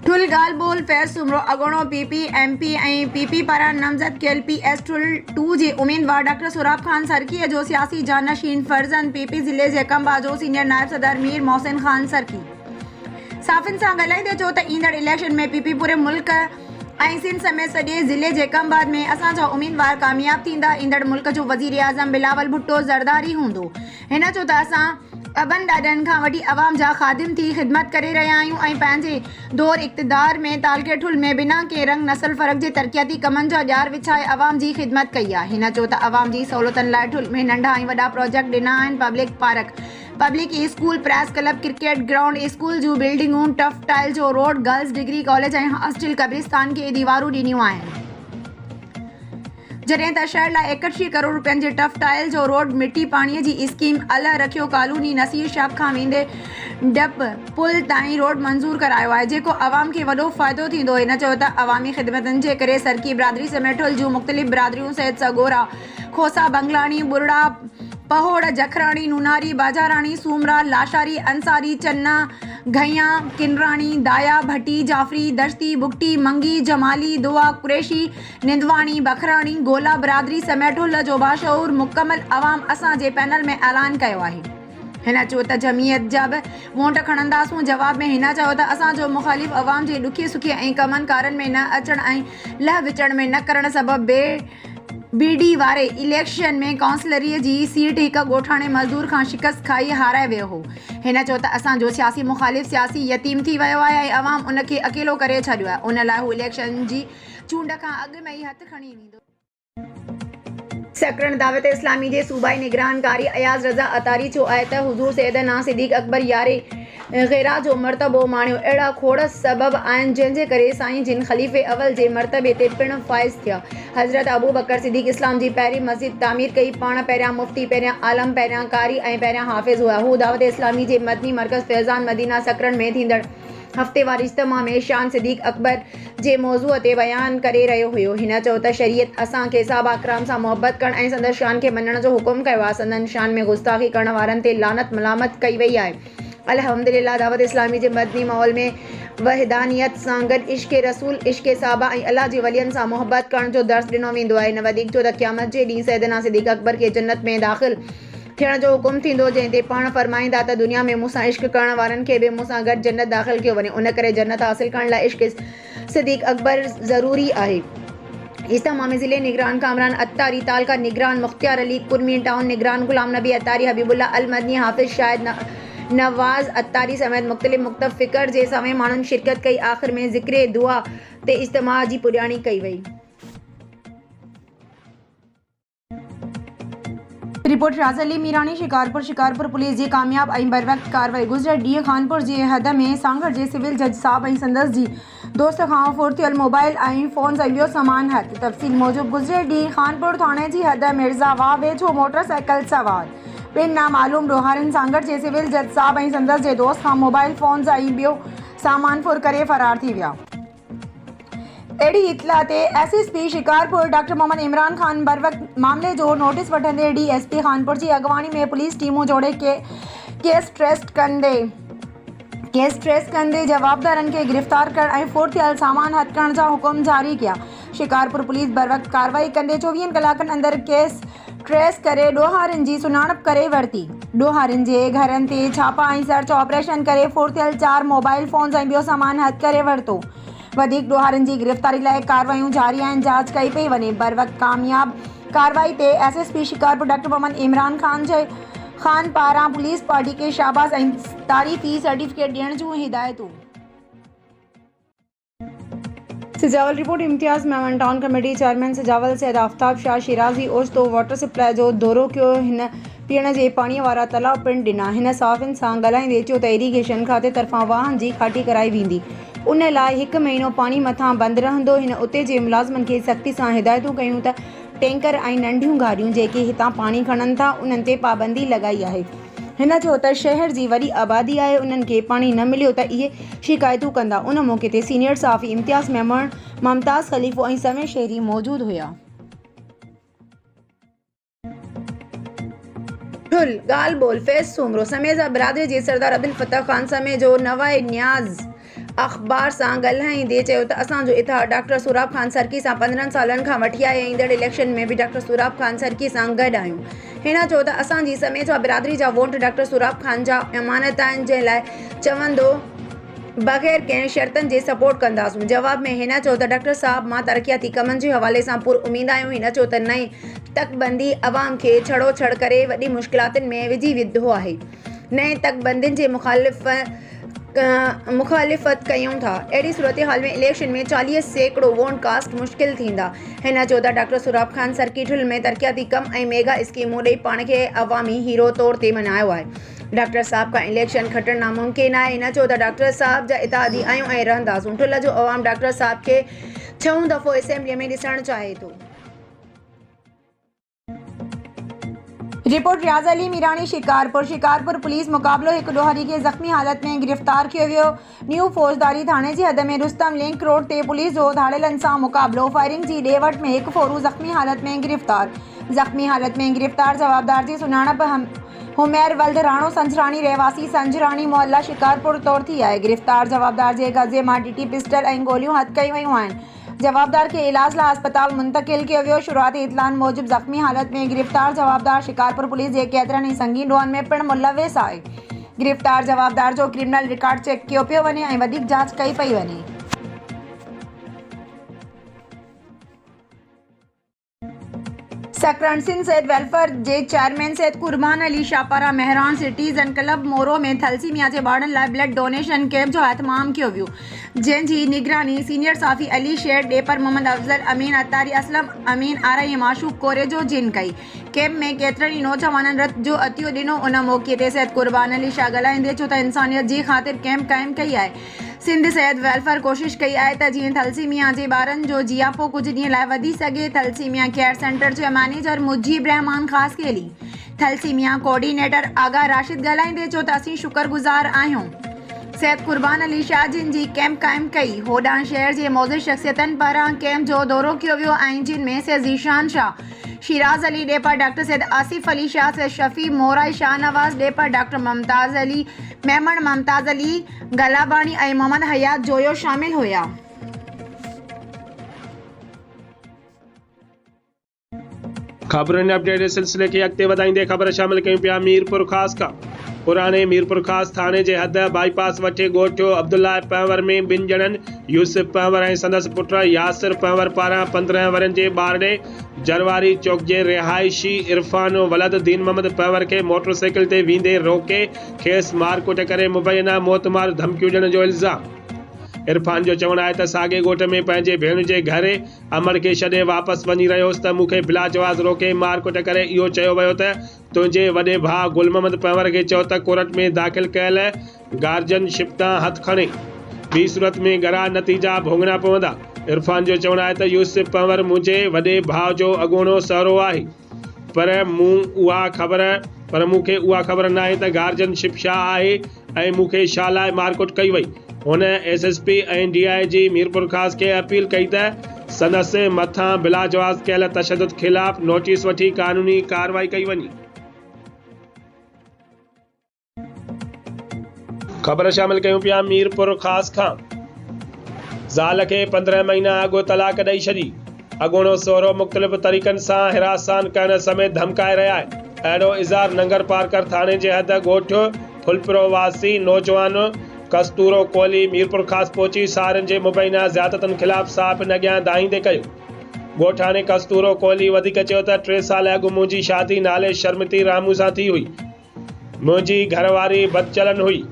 ठुल गाल बोल फैज़ सुमरो अगोणो पीपी एमपी ऐं पीपी पारां नामज़द कयल पीएस ठुल 2 जे उम्मीदवार डॉक्टर सोराब खान सरकीअ जो सियासी जानशीन फर्ज़ंद पीपी ज़िले जे कंबा जो सीनियर नायब सदर मीर मोहसिन खान सरकी साफ़िन सां ॻाल्हाईंदे चयो त ईंदड़ इलेक्शन में पीपी पूरे मुल्क ऐं सिंध समेत सॼे ज़िले जे कंबाद में असांजा उम्मीदवार कामयाब थींदा। ईंदड़ मुल्क जो वज़ीर आज़म बिलावल भुट्टो ज़रदारी हूंदो। हिन चयो त असां अबन ॾाॾनि खां वठी अवाम जा ख़ादिम थी ख़िदमत करे रहिया आहियूं ऐं पंहिंजे दौर इक़्तिदार में तालके ठुल में बिना के रंग नस्ल फ़र्क़ जे तरक़ियाती कमनि जा ॼार विछाए अवाम जी ख़िदमत कई आहे। हिन चयो त अवाम जी सहूलियतुनि लाइ ठुल में नंढा ऐं वॾा प्रोजेक्ट ॾिना आहिनि। Public park, public school, press club, cricket ground, school जूं बिल्डिंगूं, टफ टाइल जो रोड, गर्ल्स डिग्री कॉलेज ऐं हॉस्टल, कब्रिस्तान खे दीवारूं ॾिनियूं आहिनि। जॾहिं त शहर लाइ 61 करोड़ रुपयनि जे टफ टाइल जो रोड, मिट्टी पाणीअ जी स्कीम, अल रखियो कॉलोनी, नसीर शाह खां वेंदे डप पुल ताईं रोड मंज़ूर करायो आहे, जेको अवाम खे वॾो फ़ाइदो थींदो। हिन चयो त अवामी ख़िदमतुनि जे करे सरकी बिरादरी समेत ठुल जूं मुख़्तलिफ़ बिरादरियूं सहित सगोरा, खोसा, बंगलाणी, बुरड़ा, पहोड़, जखराणी, नूनारी, बाजाराणी, सूमरा, लाशारी, अंसारी, चन्ना, घैया, किनराणी, दाया, भट्टी, जाफरी, दश्ती, बुगटी, मंगी, जमाली, दुआ, कुरैशी, निंदवाणी, बखराणी, गोला बिरादरी समेत ठुल जो बाशऊर मुकमल अवाम असांजे पैनल में ऐलान कयो आहे। हिन चयो त जमीयत जा बि वोट खणंदासूं। जवाब में हिन चयो त असांजो मुख़ालिफ़ अवाम जे ॾुखिये सुखिये ऐं कमनि कारनि में न अचण ऐं लह विचण में न करण सबबि बीडी वारे इलेक्शन में काउंसलरीअ जी सीट हिकु ॻोठाणे मज़दूर खां शिकस्त खाई हाराए वियो हो। हिन चयो त असांजो सियासी मुख़ालिफ़ सियासी यतीम थी वियो आहे ऐं अवाम उन खे अकेलो करे छॾियो आहे। उन लाइ हू इलेक्शन जी चूंड खां अॻु में ई हथु खणी वेंदो। सकरन दावत इस्लामी जे सूबाई निगरान कारी अयाज़ रज़ा अतारी चयो आहे त हुज़ूर सैयदना सिद्दीक़ अकबर यारे ग़ैरा जो मर्तबो माणियो। अहिड़ा खोड़ सबब आहिनि जंहिंजे करे साईं जिन ख़लीफ़े अवल जे मर्तबे ते पिणु फ़ाइज़ थिया। हज़रत अबू बकर सिद्दीक़ इस्लाम जी पहिरीं मस्जिद तामीर कई। पाण पहिरियां मुफ़्ती, पहिरियां आलम, पहिरियां कारी ऐं पहिरियां हाफ़िज़ हुआ। हू दावत इस्लामी जे मदनी मरकज़ फैज़ान मदीना सकरन में थींदड़ हफ़्तेवारी इज्तिमा में शान सिद्दीक़ अकबर जे मौज़ूअ ते बयानु करे रहियो हुयो। हिन चयो त शरीयत असांखे साहबा इकराम सां मोहबत करणु ऐं संदसि शान खे मञण जो हुकुम कयो आहे। संदनि शान में गुस्ताख़ी करण वारनि ते लानत मलामत कई वई आहे। अल्हम्दुलिल्लाह दावत इस्लामी जे मदनी माहौल में वहदानियत सां गॾु इश्क़ रसूल, इश्क़ साहबा ऐं अल्लाह जे वलियनि सां मोहबत करण जो दर्स ॾिनो वेंदो आहे। हिन वधीक चयो त क़यामत जे ॾींहुं सैयदना सिद्दीक़ अकबर खे जन्नत में दाख़िल थियण जो हुकुम थींदो, जंहिं ते पाण फरमाईंदा त दुनिया में मूंसां इश्क़ करण वारनि खे बि मूंसां गॾु जन्नत दाख़िल कयो वञे। उन करे जन्नत हासिल करण लाइ इश्क़ सिद्दीक़ अकबर ज़रूरी आहे। इज्तिमा में ज़िले निगरान कामरान अत्तारी, तालका निगरान मुख्तियार अली, कुर्मी टाउन निगरान गुलाम नबी अत्तारी, हबीबुल्लाह अल मदनी, हाफ़िज़ शाहिद नवाज़ अत्तारी समेत मुख़्तलिफ़ मुतफ़िक़र जे सवें माण्हुनि शिरकत कई। आख़िर में ज़िक्र दुआ ते इज्तिमा जी पुॼाणी कई वई। रिपोर्ट राज़ अली मीरानी, शिकारपुर पुलिस जी कामयाब ऐं बरवक़्त कार्रवाई। गुज़िरियल ॾींहुं कानपुर जे हद में सांगड़ जे सिविल जज साहब ऐं संदसि जी दोस्त खां फुर्तियल मोबाइल ऐं फ़ोन ऐं ॿियो सामान हथ। तफ़सील मूजिबि गुज़िरियल ॾींहुं कानपुर थाणे जी हद मिर्ज़ावा वेझो मोटरसाइकिल सवार ॿिनि नामालूम ॾोहारियुनि सांगड़ जे सिविल जज साहब ऐं संदसि जे दोस्त खां मोबाइल फ़ोन ऐं ॿियो सामान फुर करे फ़रार थी विया। अहिड़ी इतला ते एसएसपी शिकारपुर डॉक्टर मोहम्मद इमरान खान बरवक़्त मामले जो नोटिस वठंदे डीएसपी कानपुर जी अॻवानी में पुलिस टीमूं जोड़े केस ट्रेस कंदे जवाबदारनि खे गिरफ़्तार करण ऐं फुर्तियल सामान हथ करण जा हुकुम जारी कया। शिकारपुर पुलिस बरवक़्त कार्रवाई कंदे 24 कलाकनि अंदरि केस ट्रेस करे ॾोहारियुनि जी सुञाणप करे वरिती। ॾोहारियुनि जे घरनि ते छापा ऐं सर्च ऑपरेशन करे फुर्तियल 4 मोबाइल फ़ोन ऐं ॿियो सामान हथ करे वरितो। वधीक ॾोहारियुनि जी गिरफ़्तारी लाइ कार्रवायूं जारी आहिनि, जांच कई पई वञे। बरवक़्त कामयाब कार्रवाई ते एसएसपी शिकारपुर डॉक्टर मोहम्मद इमरान खान पारां पुलिस पार्टी खे शाबाश ऐं तारीफ़ी सर्टिफिकेट ॾियण जूं हिदायतूं। Sujawal report Imtiaz Memon town committee chairman Sujawal Syed Aftab Shah Shirazi ओचितो वाटर सप्लाई जो दौरो कयो। हिन पीअण जे पाणीअ वारा तलाउ पिणु ॾिना। हिन साफ़िन सां ॻाल्हाईंदे चयो त इरीगेशन खाते तरफ़ां वाहन जी खाटी कराई वेंदी। उन लाइ 1 महीनो पाणी मथां बंदि रहंदो। हिन उते जे मुलाज़िमनि खे सख़्ती सां हिदायतूं कयूं त टैंकर ऐं नंढियूं गाॾियूं जेके हितां पाणी खणनि था उन्हनि ते पाबंदी लॻाई आहे। हिन चयो त शहर जी वॾी आबादी आहे, उन्हनि खे पाणी न मिलियो त इहे शिकायतूं कंदा। उन मौक़े ते सीनियर सहाफ़ी इम्तियाज़ मेमन, मुमताज़ ख़लीफ़ो ऐं समेत शहरी मौजूदु हुया। ठुल गाल बोल फैज़ सुमरो समेत बिरादरी जे सरदार अब्दुल फताह खान समेत जो नवाए नियाज़ अख़बार सां ॻाल्हाईंदे चयो त असांजो इतिहाद डॉक्टर सुराब ख़ान सरकी सां 15 सालनि खां वठी आहे। ईंदड़ इलेक्शन में बि डॉक्टर सुराब ख़ान सरकी सां गॾु आहियूं। हिन चयो त असांजी समेत बिरादरी जा वोट डॉक्टर सुराब ख़ान जा अमानत आहिनि, जंहिं लाइ चवंदो बग़ैर कंहिं शर्तनि जे सपोर्ट कंदासूं। जवाब में हिन चयो त डॉक्टर साहब मां तरक़ियाती कमनि जे हवाले सां पुर उमीद आहियूं। हिन चयो त नई तकबंदी अवाम खे छड़ो छड़ करे वॾी मुश्किलातुनि में विझी विधो आहे। नए तकबंदियुनि जे मुखालिफ़त कयूं था। अहिड़ी सूरत हाल में इलेक्शन में 40% वोट कास्ट मुश्किल थींदा। हिन चयो त डॉक्टर सुराब ख़ान सरकी ठुल में तरक़ियाती कम ऐं मेगा स्कीमूं ॾेई पाण खे अवामी हीरो तौर ते मञायो आहे। डॉक्टर साहब खां इलेक्शन खटणु नामुमकिन आहे। हिन चयो त डॉक्टर साहब जा इतिहादी आहियूं ऐं रहंदासूं। ठुल जो अवाम डॉक्टर साहब खे 6 दफ़ो असेंबलीअ में ॾिसणु चाहे थो। रिपोर्ट रियाज़ अली मीरानी शिकारपुर पुलिस मुक़ाबलो हिकु ॾोहरी खे ज़ख़्मी हालत में गिरफ़्तार कियो वियो। न्यू फौजदारी थाणे जी हद में रुस्तम लिंक रोड ते पुलिस जो धाड़ेलनि सां मुक़ाबलो। फायरिंग जी ॾे वठि में हिकु फोरू ज़ख़्मी हालत में गिरफ़्तार जवाबदार जी सुञाणप हुमैर वल्द राणो संजरानी रहवासी संजरानी मोहल्ला शिकारपुर तौर थी आहे। गिरफ़्तार जवाबदार जे कब्ज़े मां टीटी पिस्टल ऐं गोलियूं हथ कयूं वयूं आहिनि। जवाबदार खे इलाज लाइ अस्पताल मुंतक़िल कियो वियो। शुरूआती इतलान मूजिबि ज़ख़्मी हालत में गिरफ़्तार जवाबदार शिकारपुर पुलिस जे केतिरनि ई संगीन ॾोहनि में पिणु मुलविस आहे। गिरफ़्तार जवाबदार जो क्रिमिनल रिकॉर्ड चेक कयो पियो वञे ऐं वधीक जांच कई पई वञे। सकरनसिन सेहत वेलफेयर जे चेयरमैन सैयद कुर्बान अली शाह पारां मेहरान सिटीज़न क्लब मोरो में थैलेसीमिया जे ॿारनि लाइ ब्लड डोनेशन कैंप जो एहतमाम कियो वियो, जंहिंजी निगरानी सीनियर साफ़ी अली शेर डेपर मोहम्मद अफज़ल अमीन अतारी असलम अमीन आरई माशूक कोरे जो जिन कई। कैंप में केतिरनि ई नौजवाननि रत जो अतियो ॾिनो। उन मौक़े ते सैयद कुर्बान अली शाह ॻाल्हाईंदे चयो त इंसानियत जी ख़ातिर कैंप क़ाइमु कई आहे। सिंध सेहत वेलफेयर कोशिश कई आहे त जीअं थैलेसीमिया जे ॿारनि जो जियापो कुझु ॾींहं लाइ वधी सघे। थैलेसीमिया केयर सेंटर जे मैनेजर मुजीब रहमान ख़ासि केली थैलेसीमिया कोऑर्डिनेटर आगा राशिद ॻाल्हाईंदे चयो त असीं शुक्रगुज़ार आहियूं सैयद कुर्बान अली शाह जिन जी कैंप क़ाइमु कई। होॾां शहर जे मौज़ूद शख़्सियतनि पारां कैंप जो दौरो कयो वियो ऐं जिन में Syed Zeeshan Shah, Shiraz Ali डेपर doctor Syed Asif Ali Shah, Syed Shafi mori Shahnawaz डेपर doctor Mumtaz Ali Memon Mumtaz Ali गलाबाणी ऐं मोहम्मद हयात जोयो शामिल हुया। खबरुनि अपडेट सिलसिले खे अॻिते वधाईंदे ख़बर शामिल कयूं पिया मीरपुर ख़ास खां। पुराणे मीरपुर ख़ास थाणे जे हद बाईपास वठे ॻोठ अब्दुल्ला पंवर में 2 ॼणनि यूसुफ पंवर ऐं संदसि पुटु यासिर पंवर पारां 15 वरनि जे ॿारड़े जरवारी चौक जे रिहाइशी इरफान वलद दीन मोहम्मद पंवर खे मोटरसाइकिल ते वेंदे रोके खेसि मारकुट करे मुबैना मौतमार धमकियूं ॾियण जो इल्ज़ाम। इरफान जो चवणु आहे त साॻे ॻोठ में पंहिंजे भेण जे घर अमर खे छॾे वापसि वञी रहियोसि त मूंखे बिला जवाज़ रोके मारकुट करे इहो चयो वियो त तुंहिंजे वॾे भाउ गुल मोहम्मद पंवर खे चयो त कोर्ट में दाख़िल कयल गार्जियनशिप तां हथु खणे, ॿी सूरत में ॻरा नतीजा भोगना पवंदा। इरफान जो चवणु आहे त यूसुफ पंवर मुंहिंजे वॾे भाउ जो अॻूणो सहुरो आहे, पर मूंखे उहा ख़बर न आहे त गार्जियनशिप छा आहे ऐं मूंखे छा लाइ मारकुट कई वई। हुन SSP ऐं DIG मीरपुर ख़ास खे अपील कई त संदसि मथां बिला जवाज़ कयल तशदुद ख़िलाफ़ नोटिस वठी कानूनी कार्रवाई कई वञे। ख़बर शामिल कयूं पिया मीरपुर ख़ास खां। ज़ाल खे 15 महीना अॻु तलाक ॾेई छॾी, अॻूणो सहुरो मुख़्तलिफ़ तरीक़नि सां हिरासान करण समेत धमकाए रहिया आहिनि। अहिड़ो इज़हार नंगर पार्कर थाणे जे हद ॻोठ फुलपुरो वासी नौजवान कस्तूरो कोहली मीरपुर ख़ास पहुची सारनि जे मुबैना ज़ियादतनि ख़िलाफ़ साफ़ न अॻियां दाहींदे कयो। ॻोठाणे कस्तूरो कोहली वधीक चयो त 3 साल अॻु मुंहिंजी शादी नाले शर्मती रामू सां थी हुई। मुंहिंजी घरवारी बदचलन हुई,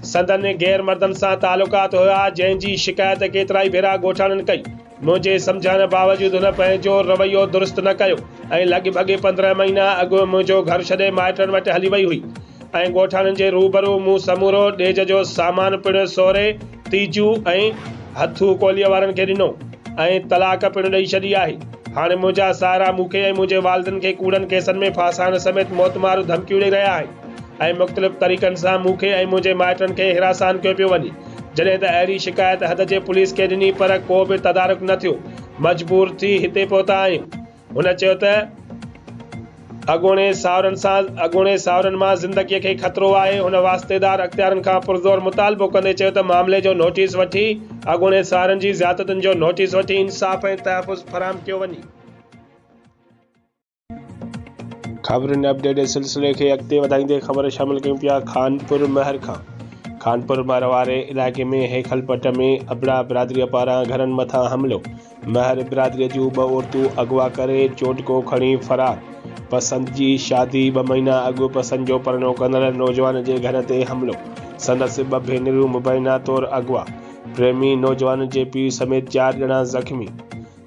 संदन गैर मर्दनि सां तालुकात हुआ, जंहिंजी शिकायत केतिरा ई भेरा ॻोठाणनि कई। मुंहिंजे सम्झाइण बावजूदि हुन पंहिंजो रवैयो दुरुस्त न कयो ऐं लॻभॻि 15 महीना अॻु मुंहिंजो घर छॾे माइटनि वटि हली वई हुई ऐं ॻोठाणनि जे रूबरू मूं समूरो ॾेज जो सामान पिणु सोरे तीजू ऐं हथू कोलीअ वारनि खे ॾिनो ऐं तलाक पिणु ॾेई छॾी आहे। हाणे मुंहिंजा सारा मूंखे ऐं मुंहिंजे वालिदनि खे कूड़नि केसनि में फासाइण समेत मौतमार धमकियूं ॾेई रहिया आहिनि ऐं मुख़्तलिफ़ तरीक़नि सां मूंखे ऐं मुंहिंजे माइटनि खे हिरासान कयो पियो वञे। जॾहिं त अहिड़ी शिकायत हद जे पुलिस खे ॾिनी पर को बि तदारुक न थियो, मजबूर थी हिते पहुता आहियूं। हुन चयो त अॻूणे सावरनि मां ज़िंदगीअ खे ख़तरो आहे। हुन वास्तेदार अख़्तियारनि खां पुरज़ोर मुतालबो कंदे चयो त मामले जो नोटिस वठी अॻूणे सावरनि जी ज़ियादतुनि जो नोटिस वठी इंसाफ़ ऐं तहफ़्फ़ुज़ फराहम कयो वञे। ख़बरुनि अपडेट जे सिलसिले खे अॻिते वधाईंदे ख़बर शामिल कयूं पिया खानपुर महर खां। खानपुर महर वारे इलाइक़े में हेखलपट में अबड़ा बिरादरीअ पारां घरनि मथां हमिलो। महर बिरादरीअ जूं 2 औरतूं अगवा करे चोटको खणी फरार। पसंदि जी शादी 2 महीना अॻु पसंदि जो परिणो कंदड़ नौजवान जे घर ते हमिलो। संदसि 2 भेनरूं मुबैना तौरु अगवा। प्रेमी नौजवान जे पीउ समेत 4 ॼणा ज़ख़्मी।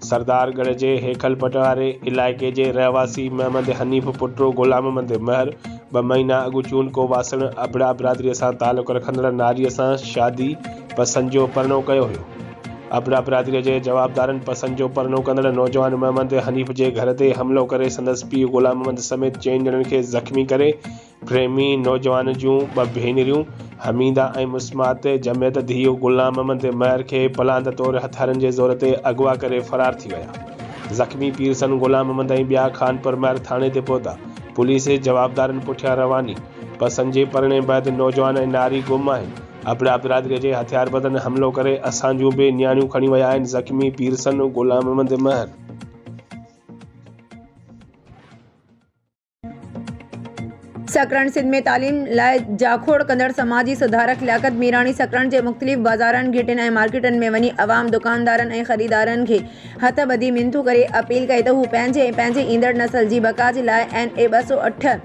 सरदारगढ़ जे हेखलपट वारे इलाइक़े जे रहवासी महमद हनीफ़ पुटु ग़ुलाम महमद महर 2 महीना अॻु चूंडको वासण अबड़ा बिरादरीअ सां तालुक़ रखंदड़ नारीअ सां शादी पसंदि जो परिणो कयो हुयो। अबड़ा बिरादरीअ जे जवाबदारनि पसंदि जो परिणो कंदड़ नौजवान महमद हनीफ़ जे घर ते हमिलो करे संदसि पीउ ग़ुलाम महमद समेत 4 ॼणनि खे ज़ख़्मी करे प्रेमी नौजवान जूं 2 भेनरियूं हमीदा ऐं मुस्मात जमियत धीउ ग़ुलाम महमद महर खे पलांद तौरु हथियारनि जे ज़ोर ते अगवा करे फरार थी विया। ज़ख़्मी पीरसन ग़ुलाम महमद ऐं ॿिया खानपुर महर थाणे ते पहुता। पुलिस जवाबदारनि पुठियां रवानी। पसंदि जे परिणे बैदि नौजवान ऐं नारी गुम आहिनि। अबड़ा बिरादरीअ जे हथियारबंदनि हमिलो करे असां जूं बि नियाणियूं खणी विया आहिनि। ज़ख़्मी पीरसन ग़ुलाम महमद महर। सकरण सिंध में तालीम लाइ जाखोड़ कंदड़ समाजी सुधारक लियाकत मीरानी सकरण जे मुख़्तलिफ़ बाज़ारनि घिटियुनि ऐं मार्केटनि में वञी अवाम दुकानदारनि ऐं ख़रीदारनि खे हथ ॿधी मिनतूं करे अपील कई त हू पंहिंजे ईंदड़ नस्ल जी बका जे लाइ NA 208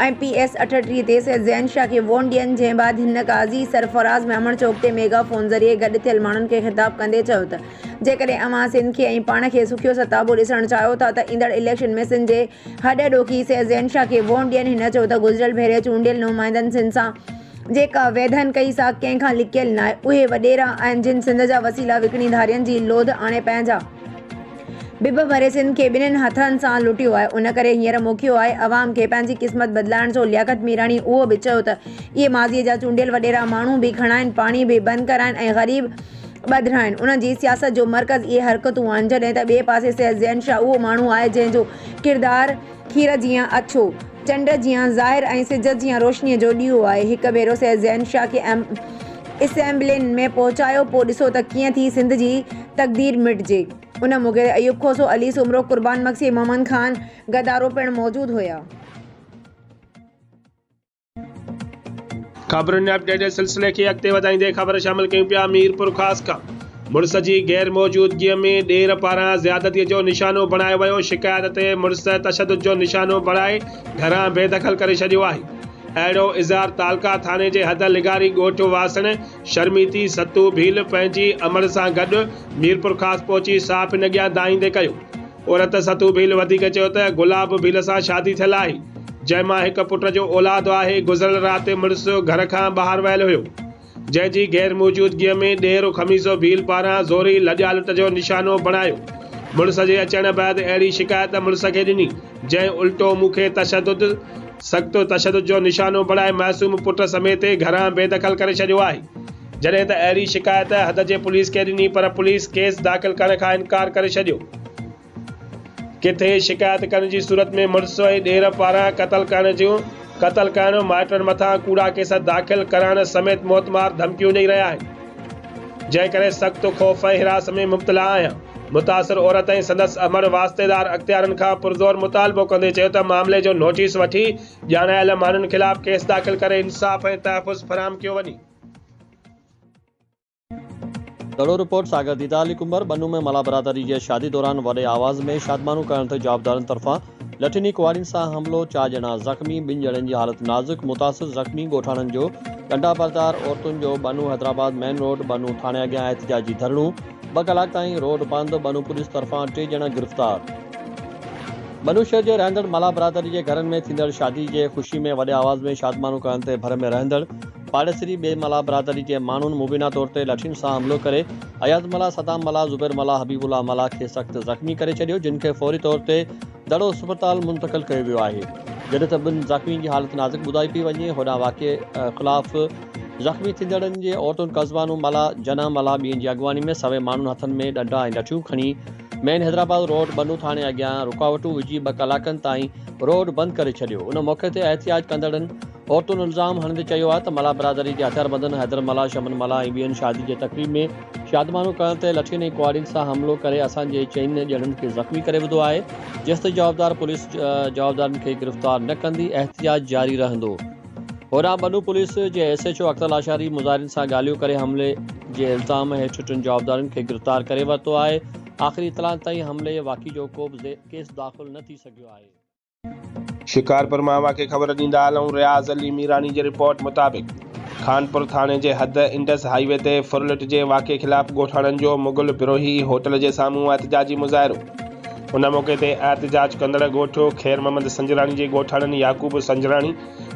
ऐं PS 38 ते सैयद ज़ैन शाह खे वोट ॾियनि। जंहिं बाद हिन काज़ी सरफराज़ मेमण चौक ते मेगाफोन ज़रिए गॾु थियल माण्हुनि खे ख़िताब कंदे चयो त जेकॾहिं अव्हां सिंध खे ऐं पाण खे सुखियो सताबो ॾिसणु चाहियो था त ईंदड़ इलेक्शन में सिंध जे हॾ ॾोखी सैयद ज़ैन शाह खे वोट ॾियनि। हिन चयो त गुज़िरियल भेरे चूंडियल नुमाइंदनि सिंध सां जेका वेधनि कई सा कंहिंखां लिकियल न आहे। उहे वॾेरा आहिनि जिन सिंध जा वसीला विकिणी धारियनि जी लोध आणे पंहिंजा बिब भरे सिंध खे ॿिन्हिनि हथनि सां लुटियो आहे। उन करे हींअर मौक़ो आहे अवाम खे पंहिंजी क़िस्मत बदिलाइण जो। लियाकत मीरानी उहो बि चयो त इहे माज़ीअ जा चूंडियल वॾेरा माण्हू बि खणाइनि, पाणी बि बंदि कराइनि ऐं ग़रीब ॿधाइनि। उन्हनि जी सियासत जो मर्कज़ इहे हरकतूं आहिनि। जॾहिं त ॿिए पासे सैयद ज़ैन शाह उहो माण्हू आहे जंहिंजो किरदारु खीर जीअं अछो, चंड जीअं ज़ाहिर ऐं सिज जीअं रोशनीअ जो ॾीओ आहे। हिकु भेरो सैयद ज़ैन शाह खे असेंबलियुनि में पहुचायो, पोइ ॾिसो त कीअं थी सिंध जी तक़दीर मिटिजे। उन मौक़े ते अयूब खोसो, अली सुमरो, कुर्बान मक्सी, मोहम्मद खान गदारो पिणु मौजूदु हुया। ख़बरुनि अपडेट जे सिलसिले खे अॻिते वधाईंदे ख़बर शामिल कयूं पिया मीरपुर ख़ासि खां। मुड़ुस जी गैर मौजूदगीअ में ॾेर पारां ज़्यादतीअ जो निशानो बणायो वियो। शिकायत ते मुड़ुस तशदुद जो निशानो बणाए घरां बेदख़ल करे छॾियो आहे। अहिड़ो इज़हार तालका थाणे जे हद लिगारी ॻोठ वासण शर्मीती सतू भील पंहिंजी अमड़ सां गॾु मीरपुर ख़ासि पहुची साफ़ इन अॻियां दाईंदे कयो। औरत सतू भील वधीक चयो त गुलाब भील सां शादी थियल आहे, जंहिंमां हिकु पुट जो औलाद आहे। गुज़िरियल राति मुड़ुस घर खां ॿाहिरि वियल हुयो, जंहिंजी गैर मौजूदगीअ में ॾेर खमीसो भील पारां ज़ोरी लॼालट जो निशानो बणायो। मुड़ुस जे अचण बैदि अहिड़ी शिकायत मुड़ुस खे ॾिनी, जंहिं उल्टो मूंखे सख़्तु तशदुद जो निशानो बणाए मासूम पुट समेत घरां बेदख़ल करे छॾियो आहे। जॾहिं त अहिड़ी शिकायत हद जे पुलिस खे ॾिनी, पर पुलिस केस दाख़िल करण खां इनकार करे छॾियो। किथे शिकायत करण जी सूरत में मुड़ुस ऐं ॾेर पारां क़तल करण, माइटनि मथां कूड़ा केस दाख़िल करण समेत मौतमार धमकियूं ॾेई रहिया आहिनि, जंहिं करे सख़्तु ख़ौफ़ ऐं हिरास में मुब्तला आहियां। मुतासिर औरत ऐं संदसि अमड़ वास्तेदार अख़्तियारनि खां पुरज़ोर मुतालबो कंदे चयो त मामले जो नोटिस वठी ॼाणायल माण्हुनि ख़िलाफ़ केस दाख़िल करे इंसाफ़ ऐं तहफ़्फ़ुज़ फराहम कयो वञे। दड़ो रिपोर्ट सागर दीदा अली कुंबर। बनू में मला बरादरी जे शादी दौरान वॾे आवाज़ में शादमानू करण ते जवाबदारनि तरफ़ां लठिनी कुआरियुनि सां हमिलो, 4 ॼणा ज़ख़्मी, 2 ॼणनि जी हालत नाज़ुक। मुतासिर ज़ख़्मी ॻोठाणनि जो डंडा बरदार औरतुनि जो बनू हैदराबाद मेन रोड बनू थाणे अॻियां एहतिजाजी धरणो। 2 कलाक ताईं रोड बंदि। बनू पुलिस तरफ़ां 3 ॼणा गिरफ़्तार। बनू शहर जे रहंदड़ मला बरादरी जे घरनि में थींदड़ शादी जे ख़ुशी में वॾे आवाज़ में शादमानू करण ते भर में रहंदड़ पाड़ेसरी ॿिए मला बरादरी जे माण्हुनि मुबीना तौर ते लठियुनि सां हमिलो करे अयाज़ मला, सदाम मला, ज़ुबैर मला, हबीबुल्ला मला खे सख़्तु ज़ख़्मी करे छॾियो, जिन खे फौरी तौर ते दड़ो अस्पताल मुंतक़िल कयो वियो आहे। जॾहिं त 2 ज़ख़्मियुनि जी हालत नाज़ुक ॿुधाई पई वञे। होॾां वाक़िए ख़िलाफ़ ज़ख़्मी थींदड़नि जे औरतुनि कज़बानू मला, जना मला, ॿियनि जी अॻवानी में सवे माण्हुनि हथनि में डंडा ऐं लठियूं खणी मेन हैदराबाद रोड बनू थाणे अॻियां रुकावटूं विझी 2 कलाकनि ताईं रोड बंदि करे छॾियो। उन मौक़े ते एहतियात कंदड़नि औरतुनि इल्ज़ाम हणंदे चयो आहे त मला बिरादरी जे हथियारबंदनि हैदरमला, शमनमला ऐं ॿियनि शादी जे तक़रीब में शादमानू करण ते लठियुनि ऐं कुआरियुनि सां हमिलो करे असांजे 4 ॼणनि खे ज़ख़्मी करे विधो आहे। जेसिताईं जवाबदार पुलिस जवाबदारनि खे गिरफ़्तार न कंदी एहतियात जारी रहंदो। होॾां बनू पुलिस जे SHO अख्तर लाशारी मुज़ाहिरनि सां ॻाल्हियूं करे हमले जे इल्ज़ाम हेठि 3 जवाबदारनि खे गिरफ़्तार करे वरितो आहे। आख़िरी इतलाह ताईं हमले वाक़ई जो को बि केस दाख़िल न थी सघियो आहे। शिकारपुर मां वाक़ई ख़बर ॾींदा हलूं। रियाज़ अली मीरानी जी रिपोर्ट मुताबिक़ खानपुर थाणे जे हद इंडस हाईवे ते फुरलिट जे वाक़े ख़िलाफ़ ॻोठाणनि जो मुग़ल बिरोही होटल जे साम्हूं एहतिजाजी मुज़ाहिरो। उन मौक़े ते एहतिजाज कंदड़ ॻोठो ख़ैर मोहम्मद संजरानी जे ॻोठाणनि याकूब संजरानी,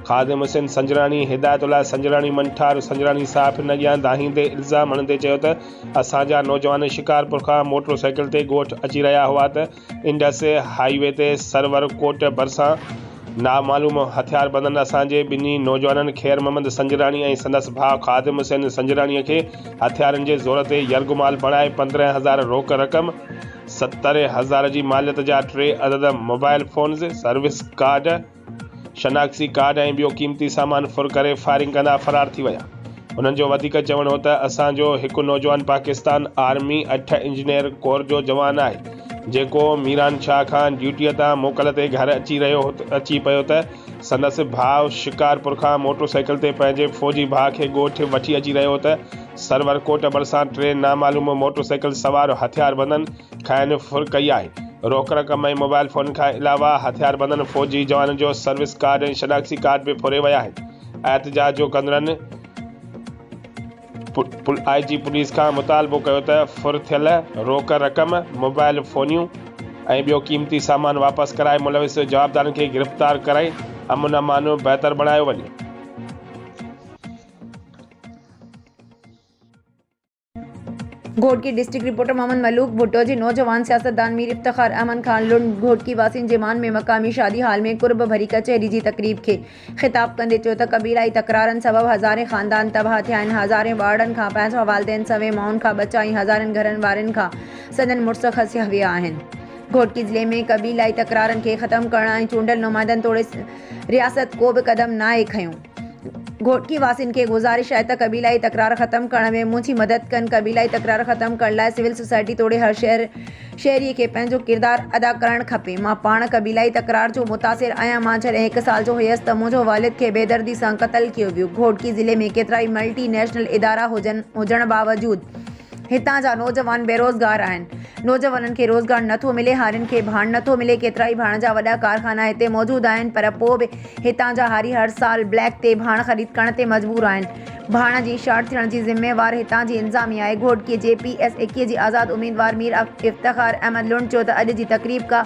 ख़ादिम हुसैन संजरानी, हिदायतुल्लाह संजरानी, मंठार संजरानी साहिब अॻियां दाहींदे इल्ज़ाम हणंदे चयो त असांजा नौजवान शिकारपुर खां मोटरसाइकिल ते ॻोठ अची रहिया हुआ त इंडस हाईवे ते सरवर कोट भरिसां नामालूम हथियारबंदनि असांजे 2 नौजवाननि ख़ैर मोहम्मद संजरानी ऐं संदसि भाउ ख़ादिम हुसैन संजरानीअ खे हथियारनि जे ज़ोर ते यरगुमाल बणाए 15,000 रोक रक़म, 70,000 जी मालियत जा 3 अदद मोबाइल फ़ोन्स, सर्विस कार्ड, शनाख़्ती कार्ड ऐं ॿियो क़ीमती सामान फुर करे फायरिंग कंदा फ़रार थी विया। उन्हनि जो वधीक चवणु हो त असांजो हिकु नौजवान पाकिस्तान आर्मी 8 इंजीनियर कोर जो जवान आहे जेको मीरान शाह खां ड्यूटीअ तां मोकल ते घर अची पियो त संदसि भाउ शिकारपुर खां मोटरसाइकिल ते पंहिंजे फ़ौजी भाउ खे ॻोठ वठी अची रहियो त सरवर कोट भरिसां 3 नामालूम मोटरसाइकिल सवार हथियारबंदनि खैन फुर कई आहे। रोक रक़म ऐं मोबाइल फ़ोन खां अलावा हथियारबंदनि फ़ौजी जवान जो सर्विस कार्ड ऐं शनाख़्ती कार्ड बि फुरे विया आहिनि। एहतिजाज जो कंदड़नि IG पुलिस खां मुतालबो कयो त फुर थियल रोक रक़म, मोबाइल फ़ोनियूं ऐं ॿियो क़ीमती सामान वापसि कराए मुलविस जवाबदारनि खे गिरफ़्तार कराए अमन अमान बहितर बणायो वञे। घोटकी डिस्ट्रिक्ट रिपोर्टर मोहम्मद मलूक भुट्टो जी नौजवान सियासतदान मीर इफ्तिखार अहमद खान लुंड घोटकी वासियुनि जे मान में मक़ामी शादी हाल में कुर्ब भरी कचहरी जी तक़रीब खे ख़िताब कंदे चयो त क़बीलाई तकरारनि सबबि हज़ारे ख़ानदान तबाह थिया आहिनि। हज़ारे ॿारनि खां पंहिंजा वालिदैन सवे माउनि खां बचा ऐं हज़ारनि घरनि वारनि खां सदन मुड़ुस खसिया विया आहिनि। घोटकी ज़िले में क़बीलाई तकरारनि खे ख़तमु करण ऐं चूंडियल नुमाइंदनि तोड़े रियासत को बि क़दम नाहे खंयो। घोटकी वासियुनि खे गुज़ारिश आहे त क़बीलाई तकरार ख़तमु करण में मुंहिंजी मदद कनि। क़बीलाई तकरार ख़तमु करण लाइ सिविल सोसाइटी तोड़े हर शहरीअ खे पंहिंजो किरदारु अदा करणु खपे। मां पाण क़बीलाई तकरार जो मुतासिर आहियां। मां जॾहिं 1 साल जो हुयसि त मुंहिंजो वालिद खे बेदर्दी सां क़तल कयो वियो। घोटकी ज़िले में केतिराई मल्टी नेशनल इदारा हुजण बावजूदि हितां जा नौजवान बेरोज़गार आहिनि। नौजवाननि खे रोज़गार नथो मिले, हारियुनि खे भाण नथो मिले। केतिराई भाण जा वॾा कारखाना हिते मौजूदु आहिनि पर पोइ बि हितां जा हारी हर साल ब्लैक ते भाण ख़रीद करण ते मजबूर आहिनि। भाण जी शॉर्ट थियण जी ज़िम्मेवार हितां जी इंतिज़ामिया आहे। घोटकी जे PS 21 जी आज़ाद उम्मीदवार मीर इफ्तिखार अहमद लुंड चयो त अॼु जी तक़रीब का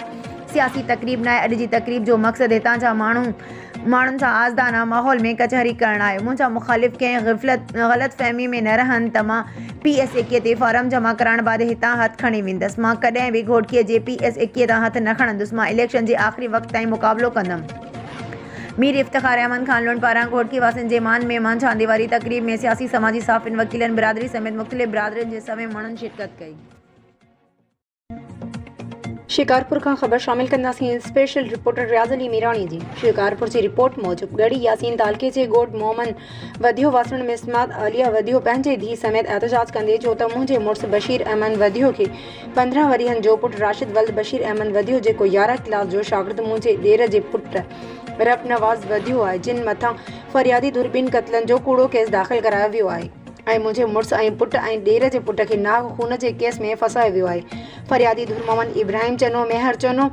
सियासी तक़रीब न आहे। अॼु जी तक़रीब जो मक़सदु हितां जा माण्हुनि सां आज़दाना माहौल में कचहरी करणु आहे। मुंहिंजा मुख़ालिफ़ कंहिं ग़लतफ़हमी में न रहनि त मां PS 21 ते फार्म जमा कराइण बैदि हितां हथु खणी वेंदसि। मां कॾहिं बि घोटकीअ जे PS 21 तां हथु न खणंदुसि। मां इलेक्शन जे आख़िरी वक़्त ताईं मुक़ाबिलो कंदमि। मीर इफ्तिखार अहमद खान लुंड पारां घोटकी वासियुनि जे मान में मंझंदि वारी तक़रीब में सियासी समाजी साफ़िन वकीलनि बिरादरी समेत मुख़्तलिफ़ बिरादरियुनि जे सवे माण्हुनि शिरकत कई। शिकारपुर खां ख़बर शामिल कंदासीं स्पेशल रिपोर्टर रियाज़ अली मीरानी जी। शिकारपुर जी रिपोर्ट मूजिबि गढ़ी यासीन तालके जे ॻोठ मोमन वधियो वासण में स्मात आलिया वधियो पंहिंजे धीउ समेत एहतिजाज कंदे चयो त मुंहिंजे मुड़ुसु बशीर अहमद वधियो खे 15 वरियनि जो पुटु राशिद वल्द बशीर अहमद वधियो जेको 11 क्लास जो शागिर्दु मुंहिंजे ॾेर जे पुटु रब नवाज़ वधियो आहे जिन मथां फरियादी दुरबीन क़त्लनि जो कूड़ो केस दाख़िल करायो वियो आहे ऐं मुंहिंजे मुड़ुसु ऐं पुटु ऐं ॾेर जे पुट खे नाग खून जे केस में फसायो वियो आहे। फरियादी धुर मोहम्मद इब्राहिम चनो, मेहर चनो,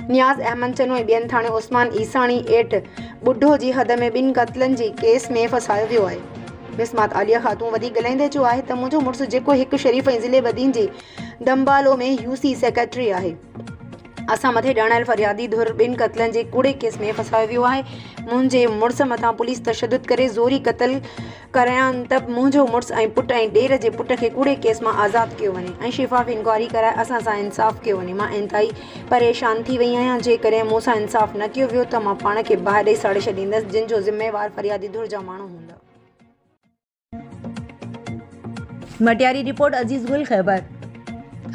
नियाज़ अहमद चनो ऐं ॿियनि थाणे उस्मान ईसाणी एट बुढो जी हद में 2 क़त्लनि जे केस में फसायो वियो आहे। बिस्मात आलिया ख़ातून वधीक ॻाल्हाईंदे चयो आहे त मुंहिंजो मुड़ुसु जेको हिकु शरीफ़ ऐं ज़िले बदीन जे दंबालो में UC सेक्रेटरी आहे असां मथे ॼाणायल फरियादी धुर 2 क़त्लनि जे कूड़े केस में फसायो वियो आहे। मुंहिंजे मुड़ुसु मथां पुलिस तशदुद करे ज़ोरी क़त्ल करायां त मुंहिंजो मुड़ुसु ऐं पुटु ऐं ॾेर जे पुट खे कूड़े केस मां आज़ादु कयो वञे ऐं शिफ़ाफ़ इंक्वायरी कराए असां सां इंसाफ़ कयो वञे। मां इंतिहाई परेशान थी वई आहियां। जेकॾहिं मूं सां इंसाफ़ न कयो वियो त मां पाण खे ॿाहिरि ॾेई साड़े छॾींदसि जिन जो ज़िम्मेवार फरियादी धुर जा माण्हू हूंदा। मटियारी रिपोर्ट अज़ीज़ गुल ख़ैबर।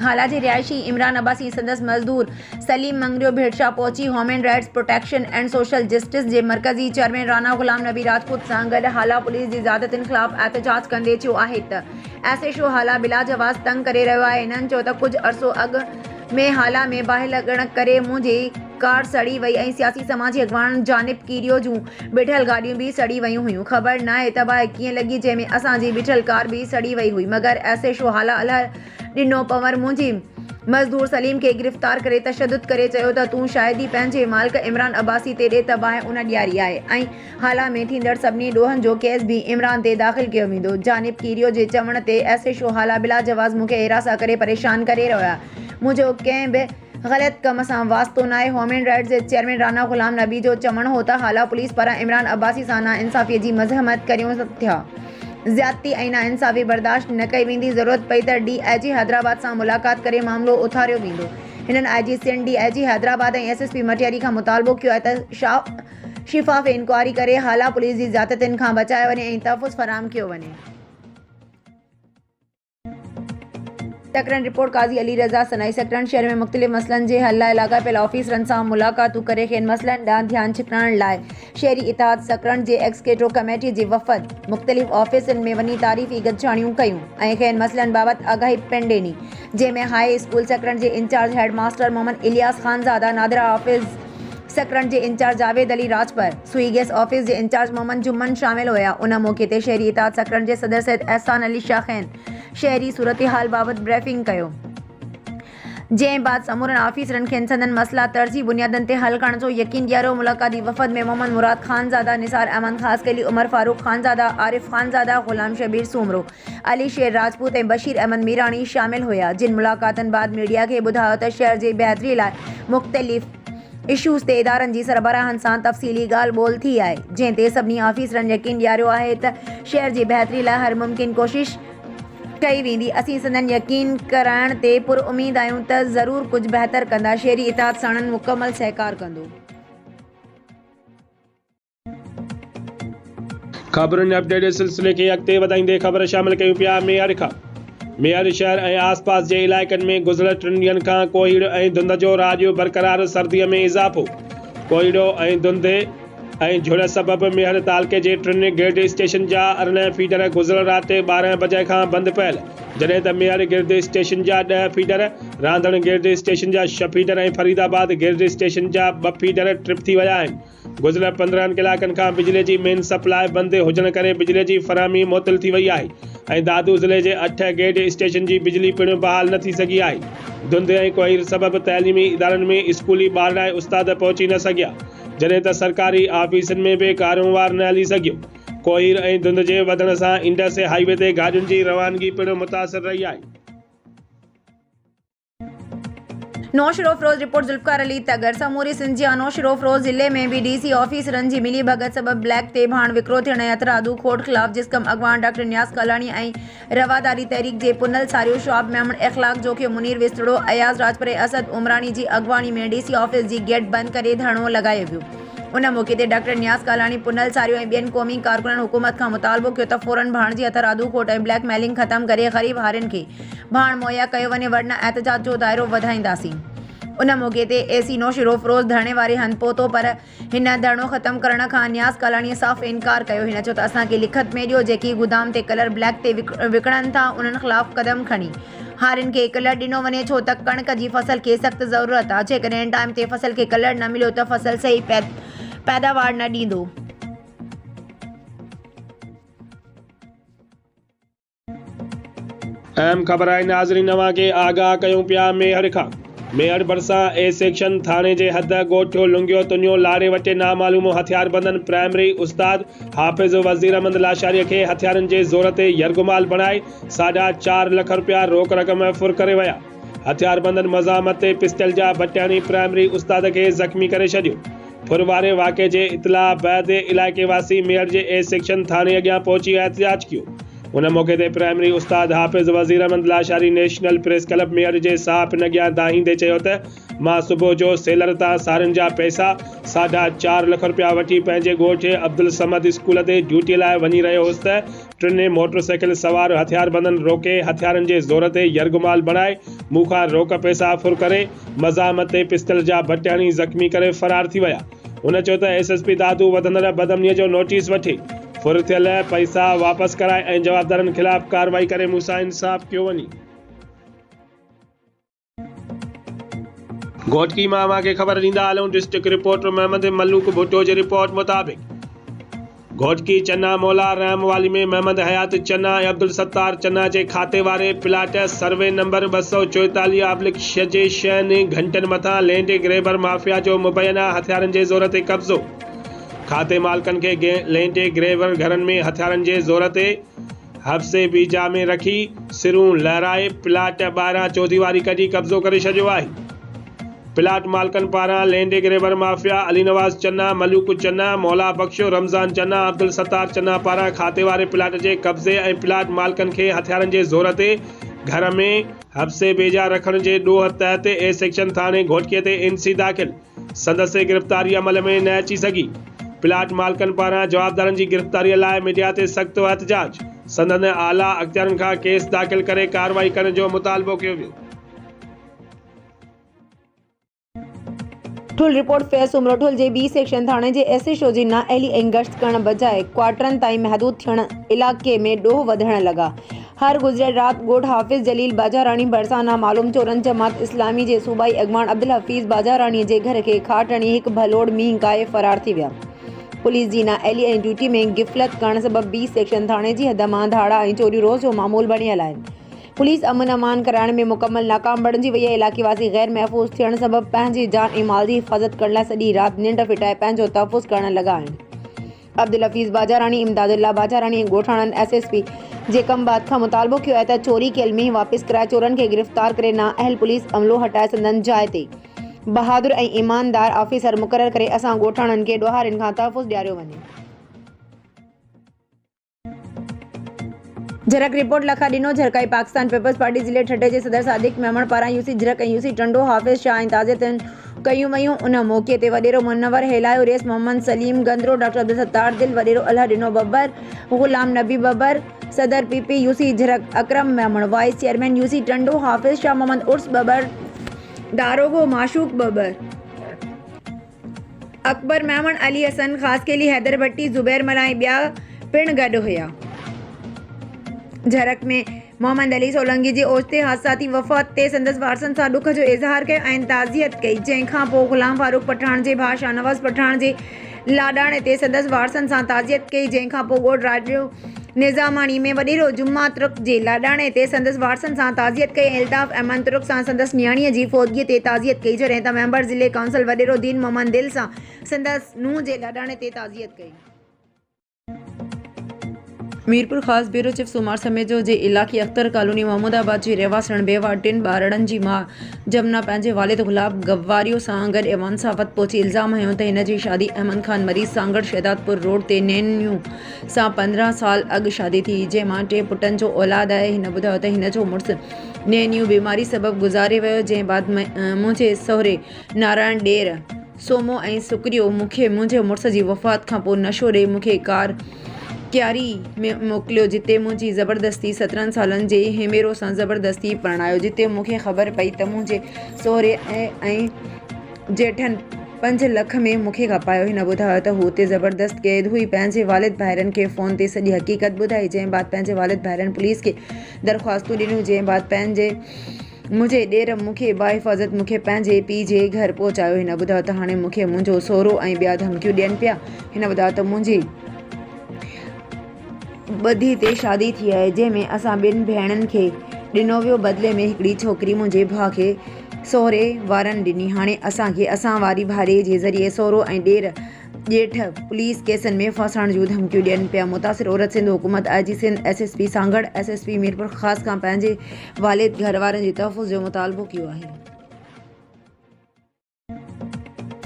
हाला जे रिहायशी इमरान अब्बासी संदस मजदूर सलीम मंगरियो भेटशाह पहुंची human rights protection and social justice जे मरकज़ी चेयरमैन राणा गुलाम नबी राजपूत सां गॾु हाला पुलिस जी ज़्यादतियुनि ख़िलाफ़ एहतजाज कंदे चयो आहे त एसएचओ हाला बिला जवाज़ तंग करे रहियो आहे। इन्हनि चयो त कुझु अरसो अॻु में हाला में बाहि लॻण करे मुंहिंजी कार सड़ी वई ऐं सियासी समाजी अॻवान जानिब कीरियो जूं बिठल गाॾियूं बि सड़ी वयूं हुयूं। ख़बर न आहे त बाहि कीअं लॻी जंहिंमें असांजी बिठल कार बि सड़ी वई हुई, मगर एसएचओ हाला अलाह ॾिनो पवर मुंहिंजी मज़दूर सलीम खे गिरफ़्तार करे तशद्दुद करे चयो त तूं शायदि ई पंहिंजे मालिक इमरान अब्बासी ते ॾे त बाहि उन ॾियारी आहे ऐं हाला में थींदड़ सभिनी ॾोहनि जो केस बि इमरान ते दाख़िल कयो वेंदो। जानिब कीरियो जे चवण ते एसएचओ हाला बिला जवाज़ मूंखे हिरासा करे परेशान करे रहियो आहे। मुंहिंजो कंहिं बि ग़लति कम सां वास्तो न आहे। ह्यूमन राइट्स जे चेयरमैन राणा गुलाम नबी जो चवणु हो त हाला पुलिस पारां इमरान अब्बासी सां नाइंसाफ़ीअ जी मज़हमत करियूं थिया। ज़्यादती ऐं नाइंसाफ़ी बर्दाश्त न कई वेंदी। ज़रूरत पई त DIG हैदराबाद सां मुलाक़ात करे मामिलो उथारियो वेंदो। हिननि IG सिंध DIG हैदराबाद ऐं SSP मटियारी खां मुतालबो कयो आहे त शिफ़ाफ़ इंक्वायरी करे हाला पुलिस जी ज़्यादतियुनि खां बचायो वञे ऐं तहफ़ुज़ फराहम कयो वञे। सकरन रिपोर्ट काज़ी अली रज़ा सनाई सकरन शहर में मुख़्तलिफ़ मसइलनि जे हल लाइ लाॻापियल ऑफिसरनि सां मुलाक़ातूं करे खेनि मसइलनि ॾांहुं ध्यानु छिकणण लाइ शहरी इतिहाद सकरन जे एक्सकेटो कमेटी जे वफ़द मुख़्तलिफ़ ऑफिसनि में वञी तारीफ़ी गॾिजाणियूं कयूं ऐं खेनि मसइलनि बाबति आगाही पिणु ॾिनी, जंहिंमें हाई स्कूल सकरन जे इंचार्ज हेड मास्टर मोहम्मद इलियास ख़ानज़ादा, नादिरा ऑफिस सकरन जे इंचार्ज जावेद अली राजपर, सुई गैस ऑफिस जे इंचार्ज मोहम्मद जुम्मन शामिल हुया। उन मौक़े ते शहरी इतिहाद सकरन जे सदर सैयद एहसान अली शाखैन शहरी सूरत हाल बाबति ब्रीफिंग कयो, जंहिं बाद समूरनि ऑफिसरनि खेनि संदन मसइला तर्जी बुनियादनि ते हल करण जो यकीन ॾियारियो। मुलाक़ाती वफ़द में मोहम्मद मुराद ख़ानज़ादा, निसार अहमद ख़ासकली, उमर फारूक ख़ानज़ादा, आरिफ ख़ानज़ादा, ग़ुलाम शबीर सूमरो, अली शेर राजपूत ऐं बशीर अहमद मीरानी शामिल हुया। जिन मुलाक़ातनि बाद मीडिया खे ॿुधायो त शहर जे बहितरी लाइ मुख़्तलिफ़ इशूज़ ते इदारनि जी सरबराहनि सां तफ़सीली ॻाल्हि ॿोल थी आहे, जंहिं ते सभिनी ऑफिसरनि यकीन ॾियारियो आहे त शहर जी बहितरी लाइ हर मुमकिन कोशिश कई वेंदी। असीं संदन यकीन कराइण ते पुरउमीद आहियूं त ज़रूर कुझु बहितर कंदा। शहरी इतिहाद साणनि मुकमल सहकार कंदो। ख़बरुनि अपडेट सिलसिले खे अॻिते वधाईंदे ख़बर शामिल कयूं पिया मेयर खां। मेयर शहर ऐं आसपास जे इलाइक़नि में गुज़िरियल 3 ॾींहनि खां कोहीड़ो ऐं धुंध जो राॼो बरक़रार। सर्दीअ में इज़ाफ़ो। कोहीड़ो ऐं धुंध ऐं झुड़ सबबि मेयर तालुके जे 3 गिर्द स्टेशन जा 18 फीडर गुज़िरियल राति 12 बजे खां बंदि पियल, जॾहिं त मेयर गिर्द स्टेशन जा 10 फीडर, रांधण गिर्द स्टेशन जा 6 फीडर ऐं फरीदाबाद गिर्द स्टेशन जा 2 फीडर ट्रिप थी विया आहिनि। गुज़िरियल 15 कलाकनि खां बिजलीअ जी मेन सप्लाई बंदि हुजण करे बिजलीअ जी फ़राहमी मुअतल थी वई आहे ऐं दादू ज़िले जे 8 गिर्द स्टेशन जी बिजली पिणु बहाल न थी सघी आहे। धुंध ऐं कोहीर सबबि तइलीमी इदारनि में स्कूली ॿार ऐं उस्ताद पहुची न सघिया, जॾहिं त सरकारी ऑफिसनि में बि कारोबार न हली सघियो। कोहीर ऐं धुंध जे वधण सां इंडस हाईवे ते गाॾियुनि जी रवानगी पिणु मुतासिर रही आहे। नौशरो फ़रोज़ रिपोर्ट ज़ुल्फ़कार अली तगर। समूरी सिंध जे नौशरो फ़रोज़ ज़िले में भी DC ऑफिसरनि जी मिली भगत सबबि ब्लैक ते भाण विकिरो थियण ऐं हथरादू खोट ख़िलाफ़ जिस्कम अॻवान डॉक्टर नियाज़ कालाणी ऐं रवादारी तहरीक जे पुनल सारियो शोआब मेमण इख़लाक़ जोखियो मुनीर विस्तड़ो अयाज़ राजपरे असद उमरानी जी अॻवानी में DC ऑफिस जी गेट बंदि करे धरणो लॻायो वियो। उन मौक़े ते डॉक्टर नियाज़ कालाणी, पुनल सारियो ऐं ॿियनि क़ौमी कारकुननि हुकूमत खां मुतालबो कयो त फ़ौरन भाण जी हथरादू खोट ऐं ब्लैक मेलिंग ख़तमु करे ग़रीब हारियुनि खे भाण मुहैया कयो वञे, वरना एहतजाज जो दाइरो वधाईंदासीं। उन मौक़े ते AC नौशरो फ़रोज़ धरणे वारे हंधि पहुतो, पर हिन धरणो ख़तमु करण खां नियाज़ कालाणीअ साफ़ इनकार कयो। हिन चयो त असांखे लिखत में ॾियो, जेकी गुदाम ते कलर ब्लैक ते विकिणनि था उन्हनि ख़िलाफ़ क़दम खणी हारियुनि खे कलर ॾिनो वञे, छो त कणिक जी फसल खे सख़्तु ज़रूरत आहे। जेकॾहिं टाइम ते फसल खे कलर न मिलियो त फसल सही पैदावार न ॾींदो। अहम ख़बर आहे नाज़रीन, नवां खे आगाह कयूं पिया मेयर खां। मेयर भरिसां A सेक्शन थाणे जे हद ॻोठियो लुंघियो तुनियो लारे वटे नामालूम हथियारबंदनि प्राइमरी उस्ताद हाफ़िज़ वज़ीर अहमद लाशारीअ खे हथियारनि जे ज़ोर ते यरगुमाल बणाए 4.5 लख रुपया रोक रक़म फुर करे विया। हथियारबंदनि मज़ामत ते पिस्टल जा बटियाणी प्राइमरी उस्ताद खे ज़ख़्मी करे छॾियो। फुर वारे वाक़े जे इतला बैदि इलाइक़े वासी मेयर जे A सेक्शन थाणे अॻियां पहुची एहतिजाज कयो। उन मौके ते प्राइमरी उस्ताद Hafiz Wazir Ahmed Lashari national press club mayor जे साहब नगिया दाहींदे चयो त मां सुबुह जो सेलर तां सारनि जा पैसा 4.5 लख रुपया वठी पंहिंजे ॻोठ अब्दुल समद स्कूल ते ड्यूटी लाइ वञी रहियो हुउसि त टिनि मोटरसाइकिल सवार हथियारबंदनि रोके हथियारनि जे ज़ोर ते यरगुमाल बणाए मूंखां रोक पैसा फुर करे मज़ामत ते पिस्तल जा बट हणी ज़ख़्मी करे फ़रार थी विया। हुन चयो त SSP दादू वधंदड़ बदअमनीअ जो नोटिस वठी फुर थियल पैसा वापस कराए ऐं जवाबदारनि खिलाफ़ कार्रवाई करे मूंसां इंसाफ़ कयो वञे। घोटकी मां खे ख़बर ॾींदा हलूं। डिस्ट्रिक्ट रिपोर्टर मोहम्मद मलूक भुट्टो जी रिपोर्ट मुताबिक़ घोटकी चन्ना मौला रहम वाली में मोहम्मद हयात चन्ना ऐं अब्दुल सत्तार चन्ना जे खाते वारे प्लाट सर्वे नंबर 244/6 जे 6 घंटनि मथां लैंड ग्रेबर माफ़िया जो मुबैना हथियारनि जे ज़ोर ते कब्ज़ो। खाते मालिकनि खे लैंड ग्रेबर घरनि में हथियारनि जे ज़ोर ते हफ्से बीजा में रखी सिरूं लहराए प्लाट ॿाहिरां चौधीवारी कढी कब्ज़ो करे छॾियो आहे। प्लाट मालिकनि पारां लैंड ग्रेबर माफ़िया अली नवाज़ चन्ना, मलूक चन्ना, मौला बख्शो, रमज़ान चन्ना, अब्दुल सत्तार चन्ना पारां खाते वारे प्लाट जे कब्ज़े ऐं प्लाट मालिकनि खे हथियारनि जे ज़ोर ते घर में हफ्से बेजा रखण जे ॾोह तहत ए सेक्शन थाणे घोटकीअ ते NC दाख़िल। संदसि गिरफ़्तारी अमल में न अची सघी। प्लाट मालिकनि पारां जवाबदारनि जी गिरफ़्तारीअ लाइ मीडिया ते सख़्त एहतजाज। संदन आला अख़्तियारनि खां केस दाख़िल करे कार्रवाई करण जो मुतालबो कयो वियो। ठुल रिपोर्ट फेस उमरोठुल जे B सेक्शन थाणे जे SHO जी नाअहली ऐं गश्त करण बजाए क्वार्टरनि ताईं महदूद थियण इलाइक़े में ॾोह वधण लॻा। हर गुज़िरियल राति ॻोठ हाफ़िज़ जलील बाजाराणी भरिसां नामालूम चोरनि जमात इस्लामी जे सूबाई अॻवान अब्दुल हफ़ीज़ बाजाराणी जे घर खे खाट हणी हिकु भलोड़ मींहुं गाए फ़रार थी विया। पुलिस जी नाअहली ऐं ड्यूटी में गिफ़लत करण सबबि B सेक्शन थाणे जी हद मां धाड़ा ऐं चोरियूं रोज़ जो मामूल बणियल आहिनि। पुलिस अमन अमान कराइण में मुकमल नाकाम बणिजी वई आहे। इलाइक़ेवासी गैर महफ़ूज़ थियण सबबि पंहिंजी जान ऐं माल जी हिफ़ाज़त करण लाइ सॼी राति निंड फिटाए पंहिंजो तहफ़ुज़ करण लॻा आहिनि। अब्दुल हफ़ीज़ बाजाराणी, इमदादुल्ला बाजाराणी ऐं ॻोठाणनि SSP जे कमबाद खां मुतालबो कयो आहे त चोरी कयल मींहुं वापसि कराए चोरनि खे गिरफ़्तार करे नाअहल पुलिस अमलो हटाए संदन जाइ ते बहादुर ऐं ईमानदार ऑफिसर मुक़ररु करे असां ॻोठाणनि खे ॾोहारियुनि खां तहफ़ुज़ ॾियारियो वञे। झरक रिपोर्ट लखा ॾिनो। झरकाई पाकिस्तान पीपल्स पार्टी ज़िले ठठे जे सदर सादिक मेमण पारां UC झरक ऐं UC टंडो हाफ़िज़ शाह ऐं ताज़ियतुनि कयूं वयूं। उन मौक़े ते वॾेरो मुनव्वर हेलायो रेस, मोहम्मद सलीम गंदरो, डॉक्टर अब्दुल सत्तार दिल, वॾेरो अल्लाह ॾिनो बब्बर, ग़ुलाम नबी बब्बर, सदर PP UC Jhirk Akram Memon, vice chairman UC Tando Hafiz Shah Mohammad उर्स बब्बर, दारोगो माशूक बब्बर, अकबर मेमण, अली हसन ख़ासकेली, हैदर भट्टी, ज़ुबैर मला ऐं ॿिया पिणु गॾु हुया। झरक में मोहम्मद अली सोलंकी जी ओचिते हादसाती वफ़ात ते संदसि वारसनि सां ॾुख जो इज़हार कयो ऐं ताज़ियत कई। जंहिंखां पोइ ग़ुलाम फारूक पठाण जे भाउ शाहनवाज़ पठाण जे लाॾाणे ते संदसि वारसनि सां ताज़ियत कई। जंहिंखां पोइ ॻोठ राजो निज़ामाणी में वॾेरो जुम्मा तुर्क जे लाॾाणे ते संदसि वारसनि सां ताज़ियत कई ऐं अल्ताफ़ अहमद तुर्क सां संदसि नियाणीअ जी फ़ौतगीअ ते ताज़ियत कई। जॾहिं त मेंबर ज़िले काउंसिल वॾेरो दीन मोहम्मद दिल सां संदसि नुंहुं जे लाॾाणे ते ताज़ियत कई। मीरपुर ख़ासि ब्यूरो चीफ सुमार समेजो जे इलाक़ी अख्तर कॉलोनी महमूदाबाद जी रहवासण बेवा 3 ॿारड़नि जी माउ जमुना पंहिंजे वालिद गुलाब गवारियो सां गॾु ऐवान सां वत पहुची इल्ज़ाम हयो त हिन जी शादी अहमद ख़ान मरीज़ सां गॾु शहदादपुर रोड ते नैनियूं सां 15 साल अॻु शादी थी, जंहिं मां 2 पुटनि जो औलाद आहे। हिन ॿुधायो त हिन जो मुड़ुसु नैनियूं बीमारी सबबि गुज़ारे वियो, जंहिं बाद मुंहिंजे सहुरे नारायण ॾेर सोमो ऐं सुकरियो मूंखे मुंहिंजे मुड़ुस जी वफ़ात खां पोइ नशो ॾेई मूंखे कार क्यारी में मोकिलियो, जिते मुंहिंजी ज़बरदस्ती 17 सालनि जे हेमेरो सां ज़बरदस्ती परणायो। जिते मूंखे ख़बर पई त मुंहिंजे सहुरे ऐं जेठनि 5 लख में मूंखे खपायो। हिन ॿुधायो त हू हुते ज़बरदस्त क़ैद हुई। पंहिंजे वालिद भाइरनि खे फ़ोन ते सॼी हक़ीक़त ॿुधाई, जंहिं बाद पंहिंजे वालिद भाइरनि पुलिस खे दरख़्वास्तूं ॾिनियूं, जंहिं बाद मुंहिंजे ॾेर मूंखे बाहिफ़ाज़त मूंखे पंहिंजे पीउ जे घर पहुचायो। हिन ॿुधायो त हाणे मूंखे मुंहिंजो सहुरो ऐं ॿिया धमकियूं ॾियनि पिया। हिन ॿुधायो त मुंहिंजी ॿधी ते शादी थी आहे, जंहिंमें असां 2 भेणनि खे ॾिनो वियो। बदिले में हिकिड़ी छोकिरी मुंहिंजे भाउ खे सहुरे वारनि ॾिनी। हाणे असांखे असां वारी भाड़े जे ज़रिए सहुरो ऐं ॾेठ पुलिस केसनि में फासण जूं धमकियूं ॾियनि पिया। मुतासिर औरत सिंध हुकूमत IG सिंध SSP सां गॾु SSP मीरपुर ख़ासि खां पंहिंजे वालिद घर वारनि जे तहफ़ुज़ जो मुतालबो कयो आहे।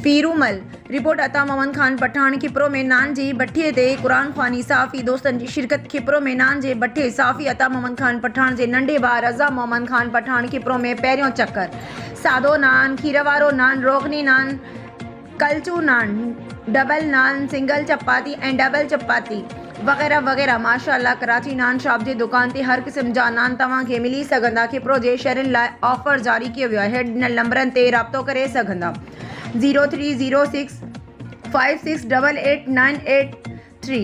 पीरूमल रिपोर्ट अता मोहम्मद खान पठान खिपरो में नान जी बठे ते कुरान ख़वानी साफ़ी दोस्तन की शिरकत खिपरो में नान जे बठे साफ़ी अता मोहम्मद खान पठान जे नंढे भाउ रज़ा मोहम्मद खान पठान खिपरो में पहिरियों चक्कर सादो नान खीर वारो नान रोगनी नान कलचू नान डबल नान सिंगल चपाती ऐं डबल चपाती वग़ैरह वग़ैरह माशाअल्लाह कराची नान शॉप जे दुकान ते हर क़िस्म जा नान तव्हांखे मिली सघंदा खिपरो जे शहरनि लाइ ऑफर जारी कयो वियो आहे हेठि ॾिनल नंबरनि ते राब्तो करे सघंदा 0306 5688 983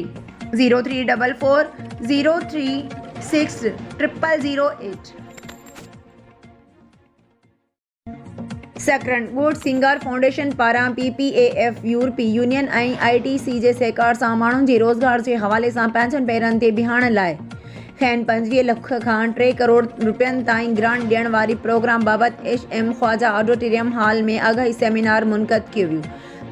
0344 036 0008 सकरन गुड सिंगर फाउंडेशन पारां PPAF यूरोपी यूनियन ऐं ITC जे सहकार सां माण्हुनि जे रोज़गार जे हवाले सां पंहिंजनि पेरनि ते बीहण लाइ खैन 25 लख खां 3 करोड़ रुपयनि ताईं ग्रांट ॾियण वारी प्रोग्राम बाबति HM ख्वाजा ऑडिटोरियम हॉल में अगही सेमिनार मुनक़द कयो वियो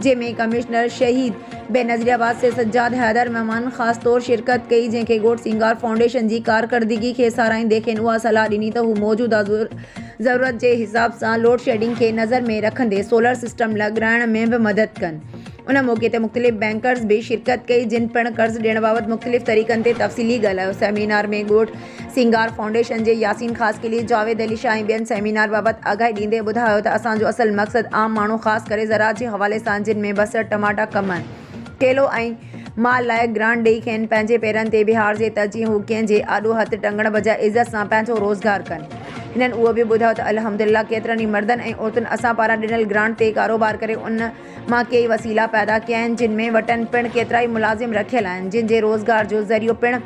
जंहिंमें कमिश्नर शहीद बेनज़ीराबाद से सज्जाद हैदर मेहमान ख़ासि तौर शिरकत कई जंहिंखे गोड सिंगार फाउंडेशन जी कारकर्दगी खे साराईंदे खेनि उहा सलाह ॾिनी त हू मौजूदा ज़रूरत जे हिसाब सां लोड शेडिंग खे नज़र में रखंदे सोलर सिस्टम लॻाइण में बि मदद कनि उन मौक़े ते मुख़्तलिफ़ बैंकर्स भी शिरकत कई जिन पिणु कर्ज़ ॾियण बाबति मुख़्तलिफ़ तरीक़नि ते तफ़सीली ॻाल्हायो सेमिनार में गोड सिंगार फाउंडेशन जे यासीन ख़ासकिली जावेद अली शाह ऐं ॿियनि सेमिनार बाबति आगाही ॾींदे ॿुधायो त असांजो असल मक़सदु आम माण्हू ख़ासि करे ज़राअत जे हवाले सां जिन में बसर टमाटा कम आहिनि केलो ऐं माल लाइ ग्रांट ॾेई खेनि पंहिंजे पेरनि ते बिहारजे त जीअं हू कंहिंजे आॾो हथु टंगण बजाए इज़त सां पंहिंजो रोज़गार कनि हिननि उहो बि ॿुधायो त अल्हम्दुलिल्लाह केतिरनि ई मर्दनि ऐं औरतुनि असां पारां ॾिनल ग्रांट ते कारोबार करे उन मां कई वसीला पैदा कया आहिनि जिन में वटनि पिणु केतिरा ई मुलाज़िम रखियल आहिनि जिन जे रोज़गार जो ज़रियो पिणु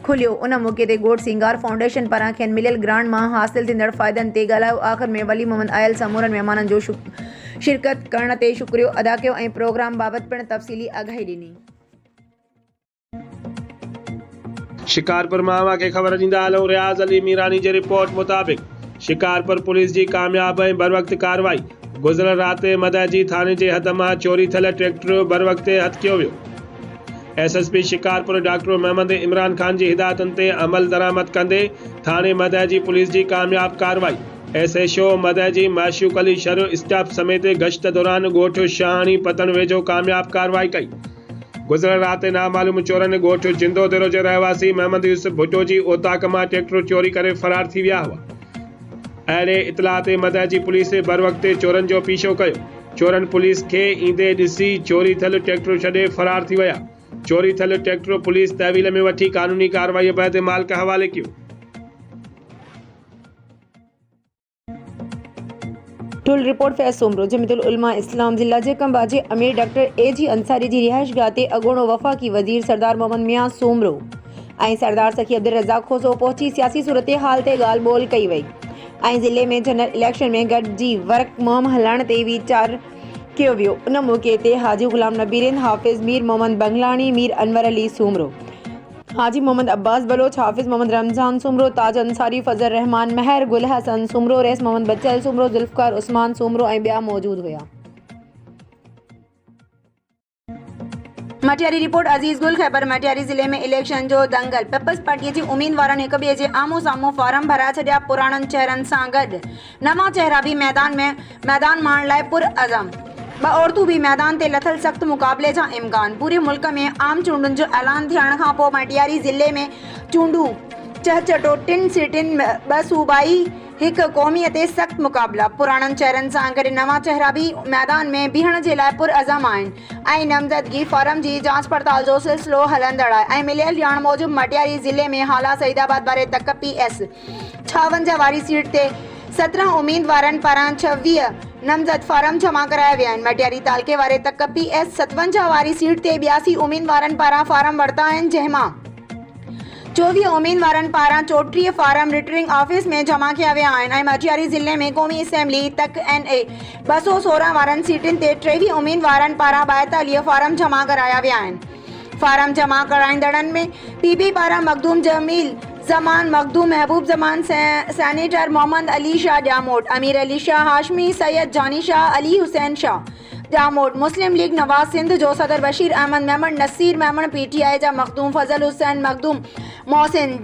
खुलियो उन मौक़े ते गोड सिंगार फाउंडेशन पारां खेनि मिलियल ग्रांट मां हासिल थींदड़ फ़ाइदनि ते ॻाल्हायो आख़िर में वली मोहम्मद आयल समूरनि महिमाननि जो शिरकत करण ते शुक्रियो अदा कयो ऐं प्रोग्राम बाबति पिणु तफ़सीली आगाही ॾिनी शिकारपुर मां खे ख़बर ॾींदा हलूं रियाज़ अली मीरानी जी रिपोर्ट मुताबिक़ शिकारपुर पुलिस जी कामयाब ऐं बर वक़्त कार्रवाई गुज़िरियल राति मदहजी थाने जे हद मां चोरी थियल ट्रैक्टर बर वक़्त हथ कयो वियो SSP शिकारपुर डॉक्टर मोहम्मद इमरान खान जी हिदायतुनि ते अमल दरामद कंदे थाने मदहजी पुलिस जी कामयाब कार्रवाई SHO मदहजी माशूक अली शर स्टाफ समेत गश्त दौरान ॻोठ शाहानी पतन वेझो कामयाब कार्रवाई कई गुज़िरियल राति नामालूम चोरनि ॻोठ जिंदो दिरो जे रहवासी मोहम्मद यूसुफ भुट्टो जी ओताक मां ट्रैक्टर चोरी करे फरार थी विया हुआ अहिड़े इतला ते मदहजी पुलिस बर वक़्त चोरनि जो पीछो कयो चोरनि पुलिस खे ईंदे ॾिसी चोरी थियल ट्रैक्टर छॾे फरार थी विया चोरी थियल ट्रैक्टर पुलिस तहवील में वठी कानूनी कार्रवाई बैदि मालिक हवाले कयो टुल रिपोर्ट फैज़ सोमरो जमीयतुल उलमा इस्लाम ज़िला जे कंबाजे अमीर डॉक्टर AG अंसारी जी रिहाइशगाह ते अॻूणो वफ़ाक़ी वज़ीर सरदार मोहम्मद मियां सोमरो ऐं सरदार सखी अब्दुल रज़ाक खोसो पहुची सियासी सूरत हाल ते ॻाल्हि ॿोल कई वई ऐं ज़िले में जनरल इलेक्शन में गॾिजी वर्क मुहिम हलाइण ते वीचार कयो वियो उन मौक़े ते हाजी ग़ुलाम नबी रिंद हाफ़िज़ मीर मोहम्मद बंगलानी मीर अनवर अली सोमरो हाजी मोहम्मद अब्बास बलोच हाफिज़ मोहम्मद रमज़ान सोमरो ताज अंसारी फजल रहमान महर गुल हसन सोमरो रईस मोहम्मद बच्चल सोमरो जुल्फ़कार उस्मान सोमरो ऐं ॿिया मौजूद हुआ मटियारी रिपोर्ट अजीज़ गुल खैबर मटियारी ज़िले में इलेक्शन जो दंगल पीपल्स पार्टी जी उम्मीदवारनि हिक ॿिए जे आम्हूं साम्हूं फार्म भराए छॾिया पुराणनि चेहरनि सां गॾु नवां चेहरा भी मैदान मारण लाइ पुरअज़म ब औरतूं भी मैदान ते लथल सख़्त मुक़ाबले जा इम्कान पूरे मुल्क में आम चूंडुनि जो ऐलान थियण खां पोइ मटियारी ज़िले में चूंडूं चहचटो 3 सीटुनि 2 सूबाई हिक क़ौमी ते सख़्त मुक़ाबला पुराणनि चेहरनि सां गॾु नवां चेहरा भी मैदान में बीहण जे लाइ पुरअज़म आहिनि ऐं नामज़दगी फार्म जी जांच पड़ताल जो सिलसिलो हलंदड़ आहे ऐं मिलियल ॼाण मूजिबि मटियारी ज़िले में हाला सईदाबाद वारे तक PS 56 वारी सीट ते 17 उम्मीदवारनि पारां 26 नामज़द फार्म जमा कराया विया आहिनि मटियारी तालके वारे तक PS 57 वारी सीट ते 82 उम्मीदवारनि पारां फार्म वरिता आहिनि जंहिंमां 24 उम्मीदवारनि पारां 34 फार्म रिटर्निंग ऑफिस में जमा किया विया आहिनि ऐं मटियारी ज़िले में क़ौमी असेंबली तक NA 216 वारनि सीटुनि ते 23 उम्मीदवारनि पारां 42 फार्म जमा कराया विया आहिनि फार्म जमा कराईंदड़नि में PP पारां मखदूम जमील जमान मखदूम महबूब जमान सैनेटर मोहम्मद अली शाह जामोट अमीर अली शाह हाशमी सैयद जानी शाह अली हुसैन शाह जामोट मुस्लिम लीग नवाज सिंध जो सदर बशीर अहमद मेमन नसीर मेमन PTI जा मखदूम फजल हुसैन मखदूम मोहसिन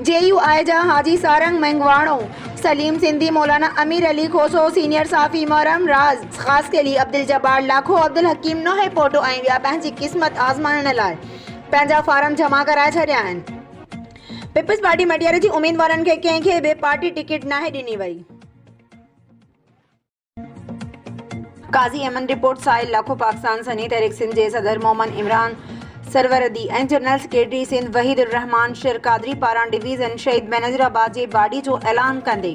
JUI जा हाजी सारंग मंगवाणो सलीम सिंधी, मौलाना अमीर अली खोसो, सीनियर साफ़ी मोहरम राज, ख़ास के लिए अब्दुल जब्बार लाखो, अब्दुल हकीम नोहे पोटो आई विया पंहिंजी क़िस्मत आज़माइण लाइ पंहिंजा फार्म जमा कराए छॾिया आहिनि। पीपल्स पार्टी मटियार जी उम्मीदवारनि खे कंहिंखे बि पार्टी टिकट नाहे ॾिनी वई। काज़ी अमन रिपोर्ट साहिल लाखो, पाकिस्तान सनी तहरीक सिंध जे सदर मोहम्मद इमरान सरवरदी ऐं जनरल सेक्रेटरी सिंध वहीद रहमान शिर कादरी पारां डिवीज़न शहीद बेनज़ीराबाद जे बाडी जो ऐलान कंदे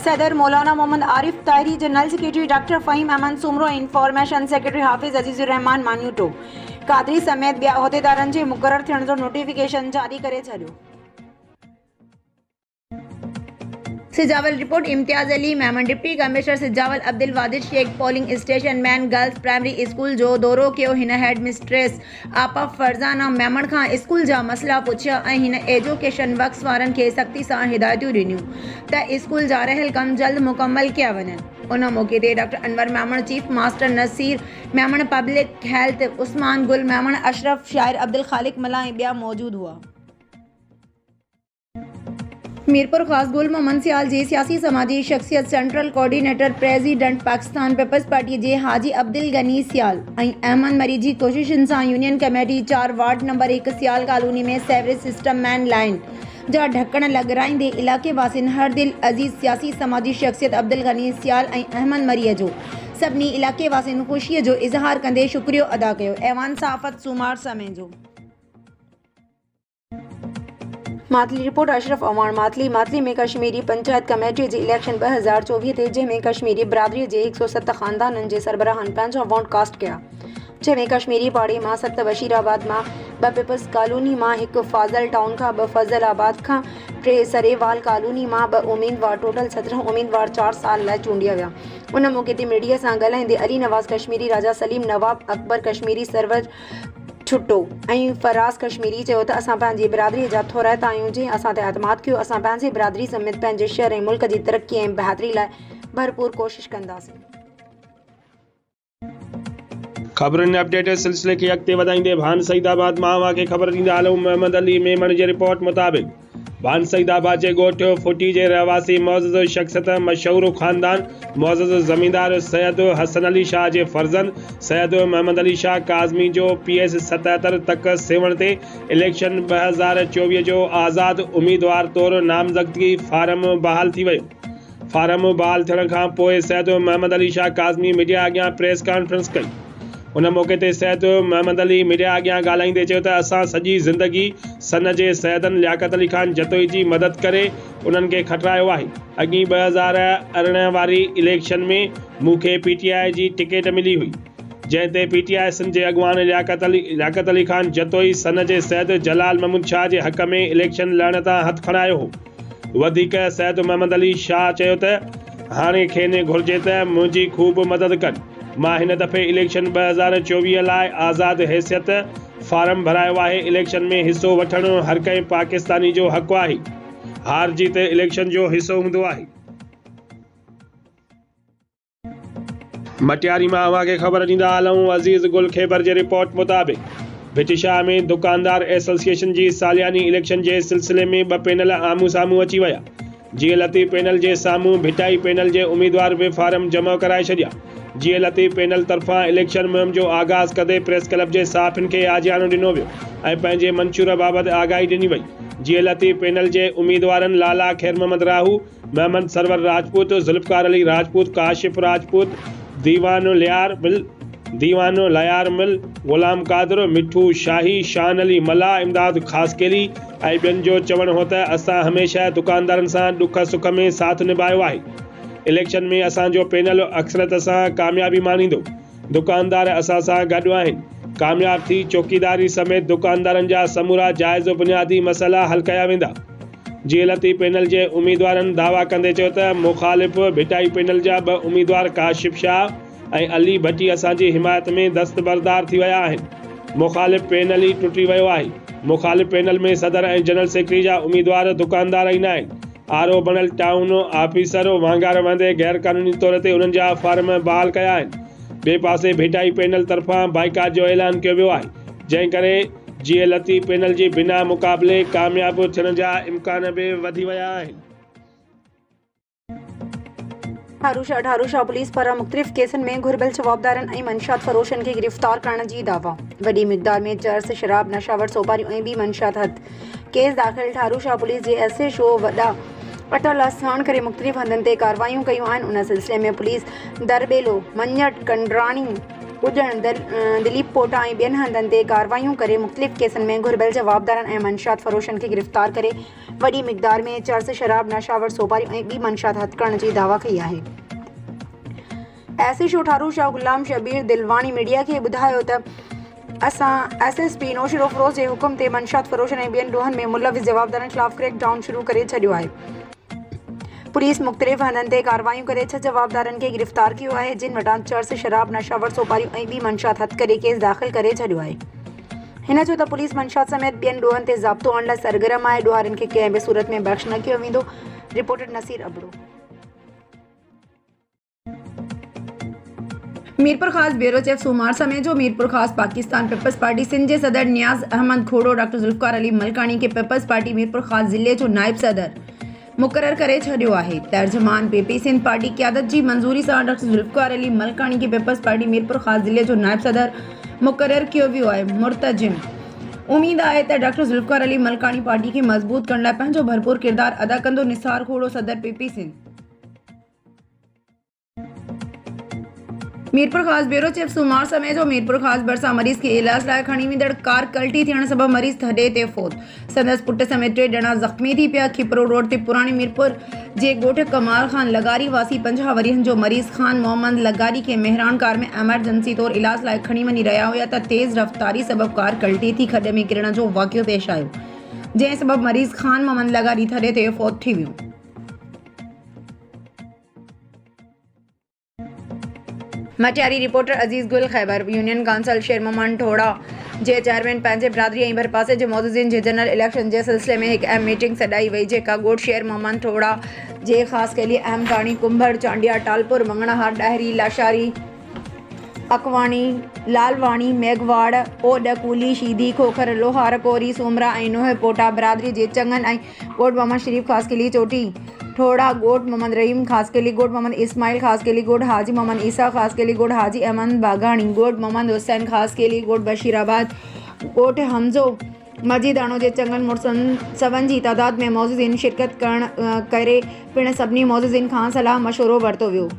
सदर Maulana Mohammad Arif Tahiri, general secretary doctor Faheem Ahmed Soomro, information secretary Hafiz Azizur रहमान मान्यूटो कादरी समेत ॿिया उहिदेदारनि जे मुक़ररु थियण जो नोटिफिकेशन जारी करे छॾियो। Sujawal report Imtiaz Ali Memon, deputy commissioner Sujawal Abdul Wadid Shaikh polling station main girls primary school जो दौरो कयो। हिन हेड मिस्ट्रेस आपा फरज़ाना मेमन खां स्कूल जा मसला पुछिया ऐं हिन एजुकेशन वर्क्स वारनि खे सख़्ती सां हिदायतूं ॾिनियूं त स्कूल जा रहियल कम जल्द मुकम्मल कया वञनि। उन मौक़े ते doctor Anwar Memon, chief master Naseer Memon, public health Usman Gul Memon, Ashraf शायर, अब्दुल खालिक मला ऐं ॿिया मौजूद हुआ। मीरपुर ख़ास गुल मोहम्मद सियाल जी सियासी समाजी शख्सियत central coordinator president Pakistan peoples party जे हाजी अब्दुल गनी सियाल ऐं अहमद मरी जी कोशिशुनि सां union committee 4 ward number 1 Sial colony में सेवरेज सिस्टम मैन लाइन जा ढक्कण लॻाराईंदे इलाइक़े वासियुनि हर दिल अज़ीज़ सियासी समाजी शख्सियत अब्दुल गनी सियाल ऐं अहमद मरीअ जो सभिनी इलाइक़े वासियुनि ख़ुशीअ जो इज़हार कंदे शुक्रियो अदा कयो। ऐवान साफ़त सूमार समय जो मातली रिपोर्ट अशरफ अवान, मातली में कश्मीरी पंचायत कमेटी जी इलेक्शन 2024 ते जंहिंमें कश्मीरी बिरादरी जे 107 ख़ानदाननि जे सरबराहनि पंहिंजा वोट कास्ट कया, जंहिंमें कश्मीरी पहाड़ी मां 7, बशीराबाद मां 2, पीपल्स कॉलोनी मां 1, फाज़ल टाउन खां 2, फज़लाबाद खां 3, सरेवाल कॉलोनी मां 2 उम्मीदवार, टोटल 17 उम्मीदवार 4 साल लाइ चूंडिया विया। उन मौक़े ते मीडिया सां ॻाल्हाईंदे अली नवाज़ कश्मीरी, राजा सलीम नवाब, अकबर कश्मीरी, सरवर छुट्टो ऐं फराज़ कश्मीरी चयो त असां पंहिंजी बिरादरीअ जा थोराइत आहियूं, जंहिं असां ते एतमाद कयो। असां पंहिंजी बिरादरी समेत पंहिंजे शहर ऐं मुल्क जी तरक़ी ऐं बहितरी लाइ भरपूर कोशिश कंदासीं। ख़बरुनि अपडेट सिलसिले खे अॻिते वधाईंदे भान सईदाबाद मां खे ख़बर ॾींदा हलूं। मोहम्मद अली मेमन जी रिपोर्ट मुताबिक़ भान सईदाबाद जे ॻोठ फुटी जे रहवासी मौज़ूज़ शख़्सियत मशहूर ख़ानदान मौज़ूज़ ज़मींदार सैयद हसन अली शाह जे फर्ज़ंद सैयद मोहम्मद अली शाह काज़मी जो PS 77 तक सेवण ते इलेक्शन 2024 जो आज़ाद उम्मीदवार तौरु नामज़दगी फार्म बहाल थी वियो। फार्म बहाल थियण खां पोइ सैयद मोहम्मद अली शाह काज़मी मीडिया अॻियां प्रेस कॉन्फ्रेंस कई। उन मौक़े ते सैयद मोहम्मद अली मीडिया अॻियां ॻाल्हाईंदे चयो त असां सॼी ज़िंदगी सन जे सैयदनि लियाक़त अली ख़ान जतोई जी मदद करे उन्हनि खे खटायो आहे। अॻी 2018 वारी इलेक्शन में मूंखे PTI जी टिकट मिली हुई, जंहिं ते PTI सिंध जे अॻवान लियाक़त अली ख़ान जतोई सन जे सैयद जलाल महमूद शाह जे हक़ में इलेक्शन लड़ण तां हथु खणायो हो। वधीक सैयद मोहम्मद अली शाह चयो त हाणे खेनि घुर्जे त मुंहिंजी खूब मदद कनि। मां हिन दफ़े इलेक्शन 2024 लाइ आज़ाद हैसियत फार्म भरायो आहे। इलेक्शन में हिसो वठणु हर कंहिं पाकिस्तानी जो हक़ आहे। हार जीत इलेक्शन जो हिसो हूंदो आहे। मटियारी मां खे ख़बर ॾींदा हलूं। अज़ीज़ गुल ख़ैबर जे रिपोर्ट मुताबिक़ भिटिशाह में दुकानदार एसोसिएशन जी सालियानी इलेक्शन जे सिलसिले में 2 पैनल आम्हूं साम्हूं अची विया। जीअं लतीफ़ पैनल जे साम्हूं भिटाई पैनल जे उम्मीदवार बि फार्म जमा कराए छॾिया। जीअं लतीफ़ पैनल तरफ़ां इलेक्शन मुहिम जो आगाज़ कंदे प्रेस क्लब जे साफ़िन खे आजियानो ॾिनो वियो ऐं पंहिंजे मंशूर बाबति आगाही ॾिनी वई। जीअं लतीफ़ पैनल जे उम्मीदवारनि लाला खैर मोहम्मद राहू, मोहम्मद सरवर राजपूत, ज़ुल्फ़कार अली राजपूत, काशिफ राजपूत, दीवानो लयार मिल, ग़ुलाम कादर, मिठू शाही, शान अली मला, इमदाद ख़ासकेली ऐं ॿियनि जो चवणु हो त असां हमेशह दुकानदारनि सां ॾुख सुख में साथ निभायो आहे। इलेक्शन में असांजो पैनल अक्सरत सां कामयाबी मानींदो। दुकानदार असां सां गॾु आहिनि। कामयाब थी चौकीदारी समेत दुकानदारनि जा समूरा जाइज़ बुनियादी मसइला हल कया वेंदा। जीअं लतीफ़ पैनल जे उम्मीदवारनि दावा कंदे चयो त मुख़ालिफ़ भिटाई पैनल जा 2 उम्मीदवार काशिफ शाह ऐं अली भट्टी असांजी हिमायत में दस्तबरदार थी विया आहिनि। मुख़ालिफ़ पैनल ई टुटी वियो आहे। मुख़ालिफ़ पैनल में सदर ऐं जनरल सेक्रेटरी जा उम्मीदवार दुकानदार ई न आहिनि। आरो बणियल टाउन ऑफिसर वांगार वंदे गैर क़ानूनी तौर ते उन्हनि जा फार्म बहाल कया आहिनि। ॿिए पासे भिटाई पैनल तरफ़ां बाइकाट जो ऐलान कयो वियो आहे, जंहिं करे जीअं लतीफ़ पैनल जी बिना मुक़ाबले कामयाब थियण जा इम्कान बि वधी विया आहिनि। ठारूशाह पुलिस पारां मुख़्तलिफ़ केसनि में घुर्बल जवाबदारनि ऐं मंशियात फ़रोशनि खे गिरफ़्तार करण जी दावा। वॾी मिक़दार में चर्स, शराब, नशावर सोपारियूं ऐं ॿी मंशियात हथ। केस दाख़िल ठारूशाह पुलिस जे SHO वॾा अटल साण करे मुख़्तलिफ़ हंधनि ते कार्रवाइयूं कयूं आहिनि। उन सिलसिले में पुलिस दरबेलो, मञट, कंडराणी, उजण, दिलीप पोटा ऐं ॿियनि हंधनि ते कार्रवाइयूं करे मुख़्तलिफ़ केसनि में घुर्बल जवाबदारनि ऐं मंशियात फ़रोशनि खे गिरफ़्तार करे वॾी मिक़दार में चर्स, शराब, नशावर सोपारियूं ऐं ॿी मंशियात हथ करण जी दावा कई आहे। SHO ठारूशाह गुलाम शबीर दिलवानी मीडिया खे ॿुधायो त असां SSP नौशरो फ़रोज़ जे हुकुम ते मंशियात फ़रोशनि ऐं ॿियनि ॾोहनि में मुलविस जवाबदारनि ख़िलाफ़ क्रैक डाउन शुरू करे छॾियो आहे। पुलिस मुख़्तलिफ़ हंधनि ते कार्रवाइयूं करे 6 जवाबदारनि खे गिरफ़्तार कयो आहे, जिन वटां चर्स, शराब, नशावर सोपारियूं ऐं ॿी मंशियात हथ करे केस दाख़िल करे छॾियो आहे। हिन चयो त पुलिस मंशियात समेत ॿियनि ॾोहनि ते ज़ाब्तो आणण लाइ सरगर्म आहे। ॾोहारियुनि खे कंहिं बि सूरत में बख़्श न कयो वेंदो। रिपोर्टर नसीर अबड़ो। मीरपुर खास ब्यूरो चीफ सूमार समेत मीरपुर खास पाकिस्तान पीपल्स पार्टी सिंध के सदर नियाज अहमद खोड़ो डॉक्टर जुल्फकार अली मलकानी के पीपल्स पार्टी मीरपुर खास जिले जो नायब सदर मुकर्रर करे छॾियो आहे। तर्जमान PP सिंध पार्टी क़यादत जी मंजूरी सां डॉक्टर जुल्फकार अली मलकानी के पीपल्स पार्टी मीरपुर खास जिले जो नायब सदर मुकर्रर कियो वियो आहे। मुर्तजिम उम्मीद आहे त डॉक्टर जुल्फकार अली मलकानी पार्टी के मज़बूत करण लाइ पंहिंजो भरपूर किरदार अदा कंदो। निसार खोड़ो, सदर PP सिंध। मीरपुर खास ब्यूरो चीफ सूमार समेत मीरपुर खास भरिसां मरीज़ खे इलाज लाइ खणी वेंदड़ कार कल्टी थियण सबबि मरीज़ थॾे ते फ़ौत। संदसि पुट समेत 3 ॼणा ज़ख़्मी थी पिया। खिपरो रोड ते पुराणी मीरपुर जे ॻोठ कमाल खान लगारी वासी 50 वरियनि जो मरीज़ खान मोहम्मद लगारी खे मेहरान कार में एमरजेंसी तौर इलाज लाइ खणी वञी रहिया हुआ त तेज़ रफ़्तारी सबबि कार कल्टी थी खॾ में किरण जो वाक़ियो पेश आयो, जंहिं सबबि मरीज़ खान मोहम्मद लगारी थॾे ते फ़ौत थी वियो। मटियारी रिपोर्टर अज़ीज़ गुल। ख़ैबर यूनियन काउंसिल शेर मोहम्मद ठोड़ा जे चेयरमैन पंहिंजे बिरादरी ऐं भरपासे जे मौजूदनि जे जनरल इलेक्शन जे सिलसिले में हिकु अहम मीटिंग सॾाई वई, जेका ॻोठ शेर मोहम्मद ठोड़ा जे ख़ासि कयली अहम काणी, कुंभर, चांडिया, टालपुर, मंगणाहार, डाहिरी, लाशारी, अकवाणी, लालवाणी, मेघवाड़, ओड, कूली, शीदी, खोखर, लोहार, कोरी, सोमरा ऐं नोह पोटा बिरादरी जे चङनि ऐं ॻोठ मोहम्मद शरीफ़ ख़ासि कयली चोटी ठोड़ा, ॻोठ मोहम्मद रहीम ख़ासि कयली, ॻोठ मोहम्मद इस्माइल ख़ासि कयली, ॻोठ हाजी मोहम्मद ईसा ख़ासि कयली, ॻोठ हाजी अहमद बाघाणी, ॻोठ मोहम्मद हुसैन ख़ासि कयली, ॻोठ बशीराबाद, ॻोठ हमज़ो मजीदाणो जे चङनि मुड़ुसनि सवनि जी तादाद में मौजूदनि शिरकत करे पिणु सभिनी मौजूदनि खां सलाह मशवरो वरितो वियो,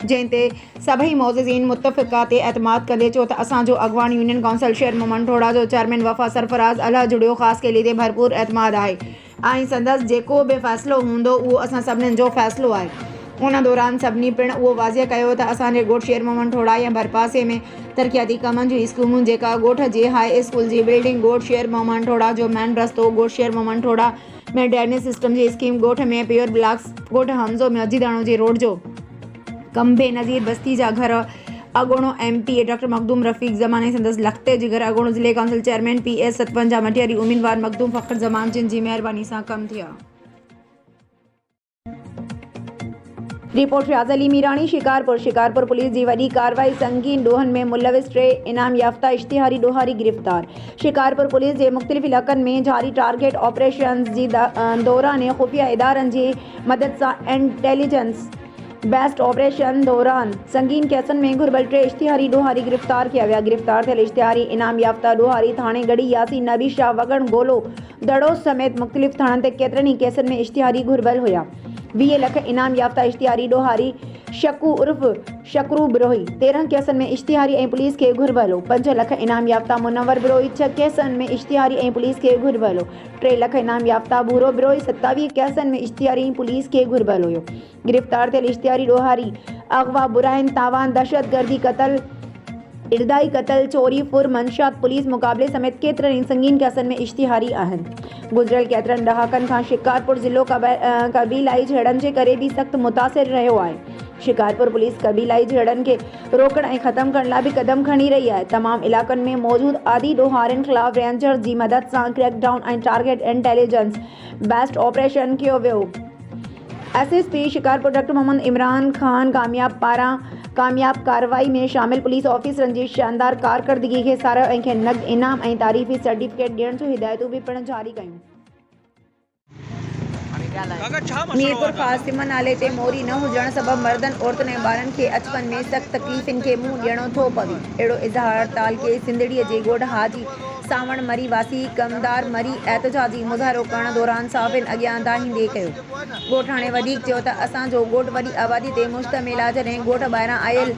जंहिं ते सभई मौजूदनि मुतफ़िक़ा ते एतमाद कंदे चयो त असांजो अॻवान यूनियन काउंसिल शेर मोहम्मद ठोड़ा जो चेयरमैन वफ़ा सरफराज़ अल्लाह जुड़ियो ख़ासि कयली ते भरपूर एतमाद आहे ऐं संदसि जेको बि फ़ैसिलो हूंदो उहो असां सभिनीनि जो फ़ैसिलो आहे। उन दौरान सभिनी पिणु उहो वाज़िह कयो त असांजे ॻोठ शेर मोहम्मद ठोड़ा या भरपासे में तरक़ियाती कमनि जूं स्कीमूं, जेका ॻोठ जे हाई स्कूल जी बिल्डिंग, ॻोठ शेर मोहम्मद ठोड़ा जो मेन रस्तो, ॻोठ शेर मोहम्मद ठोड़ा में ड्रेनेज सिस्टम जी स्कीम, ॻोठ में प्योर ब्लॉक्स, ॻोठ हमज़ो मजीदाणो जे रोड जो कम, बेनज़ीर बस्ती जा घर, अगोणो MP डॉक्टर मखदूम रफ़ीक ज़मान ऐं संदसि लखते जिगर, अगोणो ज़िले काउंसिल चेयरमैन PS 57 मटियारी उम्मीदवार मखदूम फ़ख्र ज़मान, जिन जी महिरबानी सां कम थिया। रिपोर्ट रियाज़ अली मीरानी। शिकारपुर पुलिस जी वॾी कार्रवाई, संगीन ॾोहनि में मुलविस 3 इनाम याफ़्ता इश्तिहारी ॾोहारी गिरफ़्तार। शिकारपुर पुलिस जे मुख़्तलिफ़ इलाक़नि में जारी टारगेट ऑपरेशन्स जी दौरान खुफ़िया इदारनि जी मदद सां इंटेलिजेंस बेस्ड ऑपरेशन दौरान संगीन केसनि में घुर्बल 3 इश्तिहारी ॾोहारी गिरफ़्तार किया विया। गिरफ़्तार थियल इश्तिहारी इनाम याफ़्ता ॾोहारी थाणे गढ़ी यासीन, नबी शाह, वगण, गोलो, दड़ो समेत मुख़्तलिफ़ थाणनि ते केतिरनि ई केसनि में इश्तिहारी घुर्बल हुया। 20 लख इनाम याफ़्ता इश्तिहारी ॾोहारी शकू उर्फ़ शकरू बिरोही 13 केसनि में इश्तिहारी ऐं पुलिस खे घुर्बल हो। 5 लख इनाम याफ़्ता मुनव्वर बिरोही 6 केसनि में इश्तिहारी ऐं पुलिस खे घुर्बल हो। 3 लख इनाम याफ़्ता भूरो बिरोही 27 केसनि में इश्तिहारी ऐं पुलिस खे घुर्बल हुयो। गिरफ़्तार थियल इश्तिहारी ॾोहारी अगवा, बुराइन, तावान, दहशतगर्दी, क़त्ल, इर्दाई क़त्ल, चोरी, फुर, मंशियात, पुलिस मुक़ाबले समेत केतिरनि ई संगीन केसनि में इश्तिहारी आहिनि। गुज़िरियल केतिरनि ॾहाकनि खां शिकारपुर ज़िलो क़बीलाई झड़नि जे करे बि सख़्तु मुतासिर रहियो आहे। शिकारपुर पुलिस क़बीलाई झड़नि खे रोकण ऐं ख़तमु करण लाइ बि क़दम खणी रही आहे। तमामु इलाक़नि में मौजूदु आदि ॾोहारियुनि ख़िलाफ़ रेंजर्स जी मदद सां क्रैकडाउन ऐं टारगेट इंटेलिजेंस बेस्ड ऑपरेशन कयो वियो। SSP शिकारपुर डॉक्टर मोहम्मद इमरान खान कामयाब कार्रवाई में शामिल पुलिस ऑफिसरनि जी शानदार कारकर्दगी खे साराहियो ऐं खेनि नक़द इनाम ऐं तारीफ़ी सर्टिफिकेट ॾियण जूं हिदायतूं बि पिणु जारी कयूं। मीरपुर ख़ासि सिमन नाले ते मोरी न हुजण सबबि मर्दनि औरतुनि ऐं ॿारनि खे अचवञ में सख़्त तकलीफ़ुनि खे मुंहुं ॾियणो थो पवे। अहिड़ो इज़हार हड़ताल खे सिंधड़ीअ जे ॻोठ हाजी सावण मरी वासी कमदार मरी एहतजाजी मुज़ाहिरो करण दौरान साफ़िन अॻियां दाहींदे कयो। ॻोठ हाणे वधीक चयो त असांजो ॻोठ वॾी आबादी ते मुश्तमिल आहे। जॾहिं ॻोठ ॿाहिरां आयल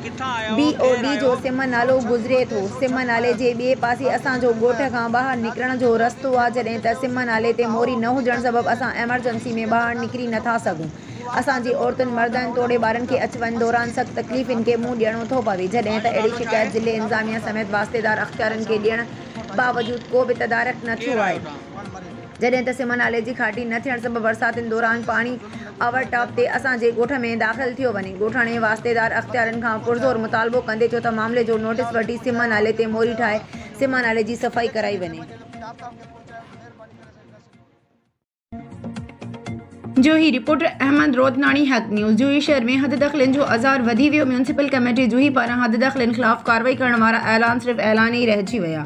BOD जो सिमन नालो गुज़िरे थो, सिमन नाले जे ॿिए पासे असांजो ॻोठ खां ॿाहिरि निकिरण जो रस्तो आहे। जॾहिं त सिमन नाले ते मोरी न हुजण सबबि असां एमरजेंसी में ॿाहिरि निकिरी नथा सघूं। असांजी औरतुनि मर्दनि तोड़े ॿारनि खे अचवञ दौरान सख़्त तकलीफ़ुनि खे मुंहुं ॾियणो थो पवे। जॾहिं त अहिड़ी शिकायत ज़िले इंतिज़ामिया समेत वास्तेदार अख़्तियारनि खे ॾियण बावजूदि को बि तदारक न थियो आहे। जॾहिं त सिमन नाले जी घाटी न थियण सबबि बरसातियुनि दौरान पाणी ओवरटॉप ते असांजे ॻोठ में दाख़िल थियो वञे। ॻोठाणे वास्तेदार अख़्तियारनि खां पुरज़ोर मुतालबो कंदे चयो त मामले जो नोटिस वठी सिमन नाले ते मोरी ठाहे सिमन नाले जी सफ़ाई कराई वञे। जोही रिपोर्टर अहमद रोदनाणी हक न्यूज़। जोही शहर में हद दख़लनि जो आज़ार वधी वियो। म्यूनिसिपल कमेटी जोही पारां हद दख़लनि ख़िलाफ़ कार्रवाई करण वारा ऐलान सिर्फ़ ऐलान ई रहिजी विया।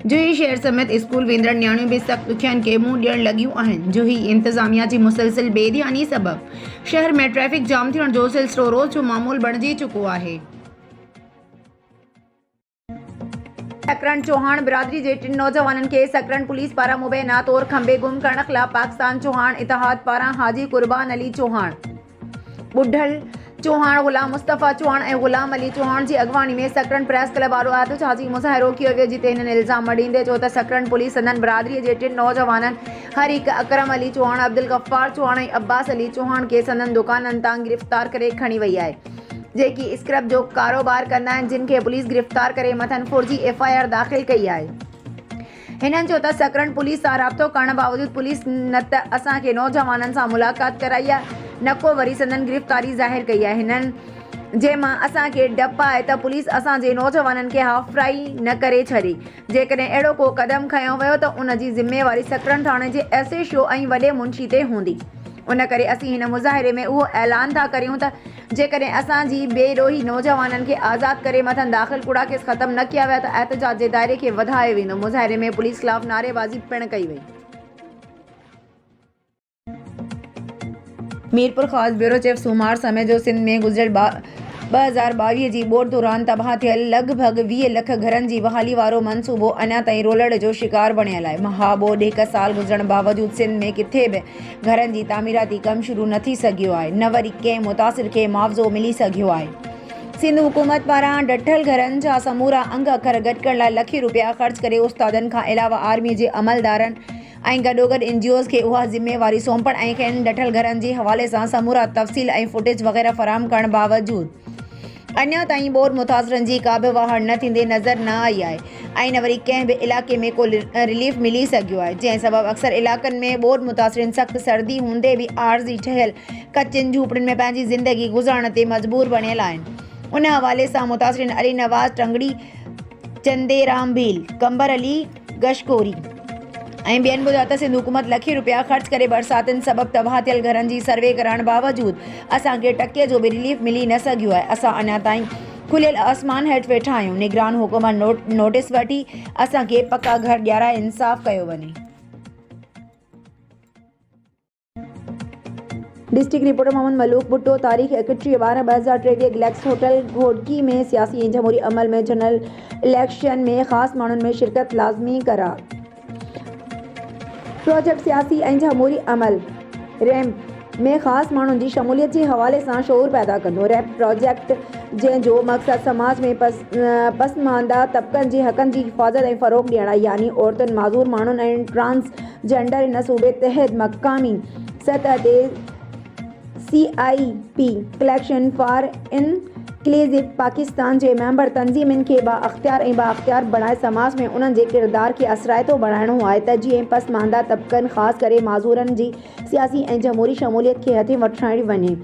जोही शहर समेत स्कूल वेंदड़ नियाणियूं बि सख़्त ॾुखियाईनि खे मुंहुं ॾियण लॻियूं आहिनि। जोही इंतिज़ामिया जी मुसलसिल बेध्यानी सबबि शहर में ट्रैफ़िक जाम थियण जो सिलसिलो रोज़ जो मामूल बणिजी चुको आहे। सकरन चौहान बिरादरी जे 3 नौजवाननि खे सकरन पुलिस पारां मुबैना तौर खंबे गुम करण ख़िलाफ़ पाकिस्तान चौहान इतिहाद पारां हाजी कुर्बान अली चौहान, बुढ़ल चौहान, ग़ुलाम मुस्तफ़ा चौहान ऐं ग़ुलाम अली चौहान जी अॻवानी में सकरन प्रेस क्लब वारो एहतजाजी मुज़ाहिरो कयो वियो। जिते हिननि इल्ज़ाम मॾींदे चयो त सकरन पुलिस संदन बिरादरीअ जे 3 नौजवाननि हरीक अकरम अली चौहान, अब्दुल गफ़्फ़ार चौहान ऐं अब्बास अली चौहान खे संदन दुकाननि तां गिरफ़्तार करे खणी वई आहे, जेकी स्क्रब जो कारोबार कंदा आहिनि, जिन खे पुलिस गिरफ़्तार करे मथनि फुर्जी FIR दाख़िल कई आहे। हिननि चयो त सकरन पुलिस सां राब्तो करण बावजूदि पुलिस न त असांखे नौजवाननि सां मुलाक़ात कराई आहे, न को वरी संदन गिरफ़्तारी ज़ाहिर कई आहे। हिननि जंहिं मां असांखे डपु आहे त पुलिस असांजे नौजवाननि खे हाफ़राई न करे छॾे। जेकॾहिं अहिड़ो को क़दम खयों वियो त उन जी ज़िम्मेवारी सकरन थाणे जे SHO ऐं वॾे मुंशी ते हूंदी। उन करे असीं हिन मुज़ाहिरे में उहो ऐलान था करियूं त जेकॾहिं असांजी बेॾोही नौजवाननि खे आज़ादु करे मथनि दाख़िल कूड़ा केस ख़तमु न कया विया त एहतजाज जे दायरे खे वधायो वेंदो। मुज़ाहिरे में पुलिस ख़िलाफ़ नारेबाज़ी पिणु कई वई। मीरपुर ख़ासि ब्यूरो चीफ सूमार समय जो सिंध में गुज़िरियल 2022 जी ॿोॾि दौरान तबाह थियल लॻभॻि 20 लख घरनि जी बहाली वारो मनसूबो अञा ताईं रोलड़ जो शिकार बणियल आहे। महा ॿोॾि 1 साल गुज़रण बावजूदि सिंध में किथे बि घरनि जी तामीराती कमु शुरू न थी सघियो आहे, न वरी कंहिं मुतासिर खे मुआवज़ो मिली सघियो आहे। सिंध हुकूमत पारां ॾठल घरनि जा समूरा अंग अखर गॾु करण लाइ लख रुपया ख़र्च करे उस्तादनि खां अलावा आर्मी जे अमलदारनि ऐं गॾोगॾु NGOs खे उहा ज़िम्मेवारी सौंपण ऐं खेनि ॾठल घरनि जे हवाले सां समूरा तफ़सील ऐं फुटेज वग़ैरह फ़राहम करण बावजूदि अञा ताईं ॿोॾि मुतासिरनि जी का बि वाहड़ न थींदे नज़र न आई आहे ऐं न वरी कंहिं बि इलाइक़े में को रिलीफ मिली सघियो आहे, जंहिं सबबि अक्सर इलाइक़नि में ॿोॾि मुतासिरनि सख़्त सर्दी हूंदे बि आरज़ी ठहियल कचियुनि झूंपड़ियुनि में पंहिंजी ज़िंदगी गुज़ारण ते मजबूर बणियल आहिनि। उन हवाले सां मुतासिरीन अली नवाज़ टंगड़ी, चंदेराम भील, कंबर अली गशकोरी ऐं ॿियनि ॿुधायो त सिंध हुकूमत लखे रुपया ख़र्च करे बरसातियुनि सबबि तबाह थियल घरनि जी सर्वे करण बावजूदि असांखे टके जो बि रिलीफ मिली न सघियो आहे। असां अञा ताईं खुलियल आसमान हेठि वेठा आहियूं। निगरान हुकूमत नोटिस वठी असांखे पका घर ॾियाराए इंसाफ़ कयो वञे। डिस्ट्रिक्ट रिपोर्टर मोहम्मद मलूक भुट्टो तारीख़ 31/12/2023 गैलेक्स होटल घोड़की में सियासी ऐं जमहूरी अमल में जनरल इलेक्शन में ख़ासि माण्हुनि में शिरकत लाज़मी करार। प्रोजेक्ट सियासी ऐं जमहूरी अमल रैम्प में ख़ासि माण्हुनि जी शमूलियत जे हवाले सां शऊर पैदा कंदो। रैम्प प्रोजेक्ट जंहिंजो मक़सदु समाज में पसमानदा तबक़नि जे हक़नि जी हिफ़ाज़त ऐं फ़रोग़ ॾियणु आहे, यानी औरतुनि, माज़ूर माण्हुनि ऐं ट्रांसजेंडर इन सूबे तहत मक़ामी सतह ते CIP collection for inclusive Pakistan जे मेंबर तंज़ीमुनि खे बाअख़्तियार बणाए समाज में उन्हनि जे किरदार खे असराइतो बणाइणो आहे त जीअं पसमानदा तबक़नि ख़ासि करे माज़ूरनि जी सियासी ऐं जमहूरी शमूलियत खे हथें वठाई वञे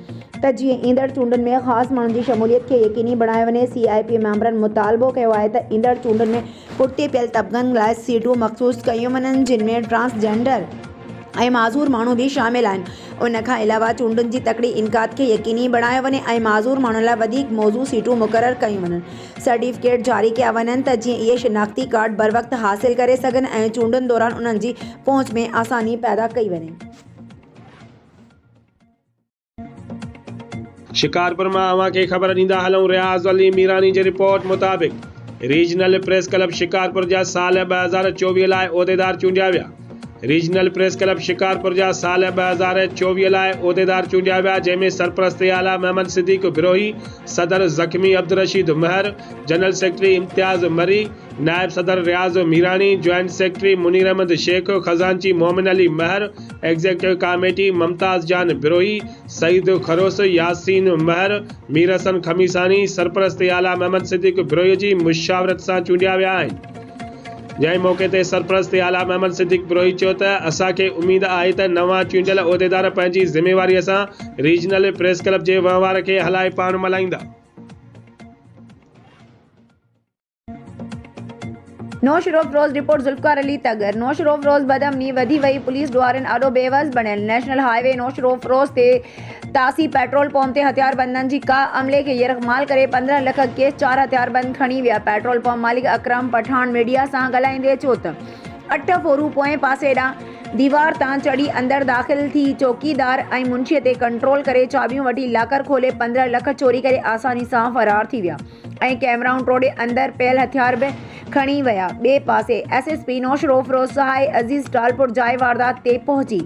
त जीअं ईंदड़ चूंडुनि में ख़ासि माण्हुनि जी शमूलियत खे यकीनी बणाए वञे। CIP मेंबरनि मुतालबो कयो आहे त ईंदड़ चूंडुनि में पुठिते पियल तबक़नि लाइ सीटूं मख़सूस कयूं वञनि, जिन में ट्रांसजेंडर ऐं माज़ूर माण्हू बि शामिल आहिनि। उन खां अलावा चूंडुनि जी तकड़ी इनकाद खे यकीनी बणायो वञे ऐं माज़ूर माण्हुनि लाइ वधीक मौज़ू सीटूं मुक़ररु कयूं वञनि। सर्टिफिकेट जारी कया वञनि त जीअं इहे शिनाख़्ती कार्ड बर वक़्तु हासिल करे सघनि ऐं चूंडुनि दौरान उन्हनि जी पहुच में आसानी पैदा कई वञे। शिकारपुर में अवां खे ख़बर ॾींदा हलूं। रियाज़ अली मीरानी जी रिपोर्ट मुताबिक़ रीजनल प्रेस क्लब शिकारपुर जा साल 2024 लाइ उहिदेदार चूंडिया विया। रीजनल प्रेस क्लब शिकारपुर जा साल 2024 लाइ उहिदेदार चूंडिया विया, जंहिंमें सरपरस्त आला मोहम्मद सिद्दीक बिरोही, सदर ज़ख़्मी अब्दुल रशीद महर, जनरल सेक्रेटरी इम्तियाज़ मरी, नायब सदर रियाज़ मीरानी, जॉइंट सेक्रेटरी मुनीर अहमद शेख, खजांची मोमिन अली महर, एग्जीक्यूटिव कमेटी ममताज़ जान बिरोही, सईद खरोस, यासीन महर, मीर हसन खमीसानी, सरपरस्त आला मोहम्मद सिद्दीक बिरोही जी मुशावरत सां चूंडिया विया आहिनि। जंहिं मौक़े ते सरपरस्त आला मोहम्मद सिद्दीक बिरोही चयो त असांखे उमेद आहे त नवां चूंडियल उहिदेदार पंहिंजी ज़िम्मेवारीअ सां रीजनल प्रेस क्लब जे वहिंवार खे हलाए पाण मल्हाईंदा। नौशरो फ़िरोज़ रिपोर्ट ज़ुल्फ़िकार अली तगर। नौशरो फ़िरोज़ बदअमनी वधी वई, police ॾुआरनि आॾो Bewas बणियल। National highway Naushahro Firoz ते तासी पेट्रोल पंप ते हथियारबंदनि जी का अमले खे यरग़माल करे 15 लख केस 4 हथियारबंद खणी विया। पेट्रोल पंप मालिक अकरम पठान मीडिया सां ॻाल्हाईंदे चयो त 8 फोरू पोएं पासे ॾांहुं दीवार तां चढ़ी अंदरि दाख़िल थी चौकीदार ऐं मुंशीअ ते कंट्रोल करे चाबियूं वठी लाकर खोले 15 लख चोरी करे आसानी सां फ़रार थी विया ऐं कैमराउं टोड़े अंदरि पियल हथियार बि खणी विया। ॿिए पासे एसएसपी नौशरो फ़िरोज़ सहाय अज़ीज़ टालपुर जाइ वारदात ते पहुची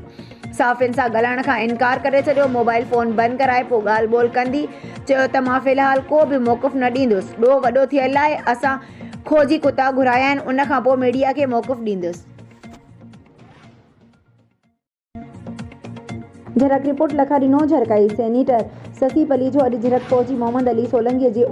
साफ़िन सां ॻाल्हाइण खां इनकार करे छॾियो। मोबाइल फ़ोन बंदि कराए पोइ ॻाल्हि ॿोल कंदी चयो त मां फ़िलहाल को बि मौक़िफ़ न ॾींदुसि। ॾोह वॾो थियल आहे, असां खोजी कुता घुराया आहिनि, उन खां पोइ मीडिया खे मौक़िफ़ ॾींदुसि। झरक रिपोर्ट लखा ॾिनो झरकाई। सेनेटर ससी पली जो अॼु झरक पहुची मोहम्मद अली सोलंकीअ जे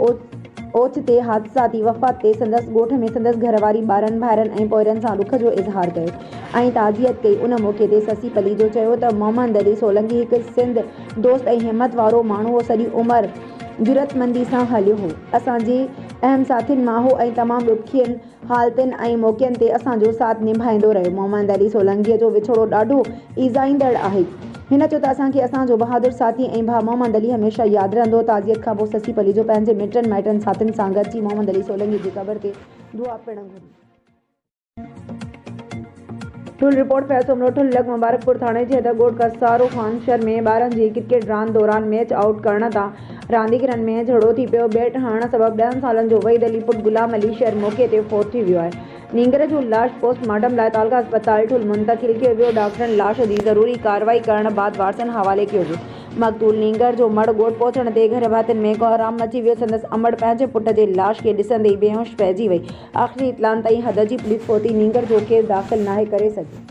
ओचिते हादसाती वफ़ात ते संदसि ॻोठ में संदसि घरवारी, ॿारनि भाइरनि ऐं पोइरनि सां दुख जो इज़हार कयो ऐं ताज़ियत कई। उन मौक़े ते ससी पली जो चयो त मोहम्मद अली सोलंकी हिकु सिंध दोस्त ऐं हिमत वारो माण्हू हो, सॼी उमिरि जुरतमंदी सां हलियो हो, असांजे अहम साथियुनि मां हो ऐं तमामु ॾुखियनि हालतुनि ऐं मौक़नि ते असांजो साथ निभाईंदो रहियो। मोहम्मद अली सोलंकीअ जो विछोड़ो ॾाढो ईज़ाईंदड़ आहे। हिन चयो त असांखे असांजो बहादुर साथी ऐं भाउ मोहम्मद अली हमेशह यादि रहंदो। ताज़ियत खां पोइ ससी पली जो पंहिंजे मिटनि माइटनि साथियुनि सां गॾिजी मोहम्मद अली सोलंकी जी क़बर ते दुआ पिणु घुरी। ठुल रिपोर्ट फैसलो मामलो ठुल लॻ मुबारकपुर थाणे जे हदगोड़ कसारो खान शहर में ॿारनि जी क्रिकेट रांदि दौरान मैच आउट करण तां रांदीगरनि में झगड़ो थी पियो। बैट हणण सबबि 10 सालनि जो वहीद अली पुट गुलाम अली शहर मौक़े ते फ़ौत थी वियो आहे। नींगर जो लाश पोस्टमार्टम लाइ तालका अस्पताल ठुल मुंतक़िल कयो वियो। डॉक्टरनि लाश जी ज़रूरी कार्रवाई करण बैदि वारसनि हवाले कयो वियो। मक़तूल नींगर जो मड़ ॻोठ पहुचण ते घर भातियुनि में कोहराम मची वियो। संदसि अमड़ पंहिंजे पुट जे लाश खे ॾिसंदे ई बेहोश पइजी वई। आख़िरी इतलाउनि ताईं हद जी पुलिस पहुती नींगर जो केस दाख़िल नाहे करे सघी।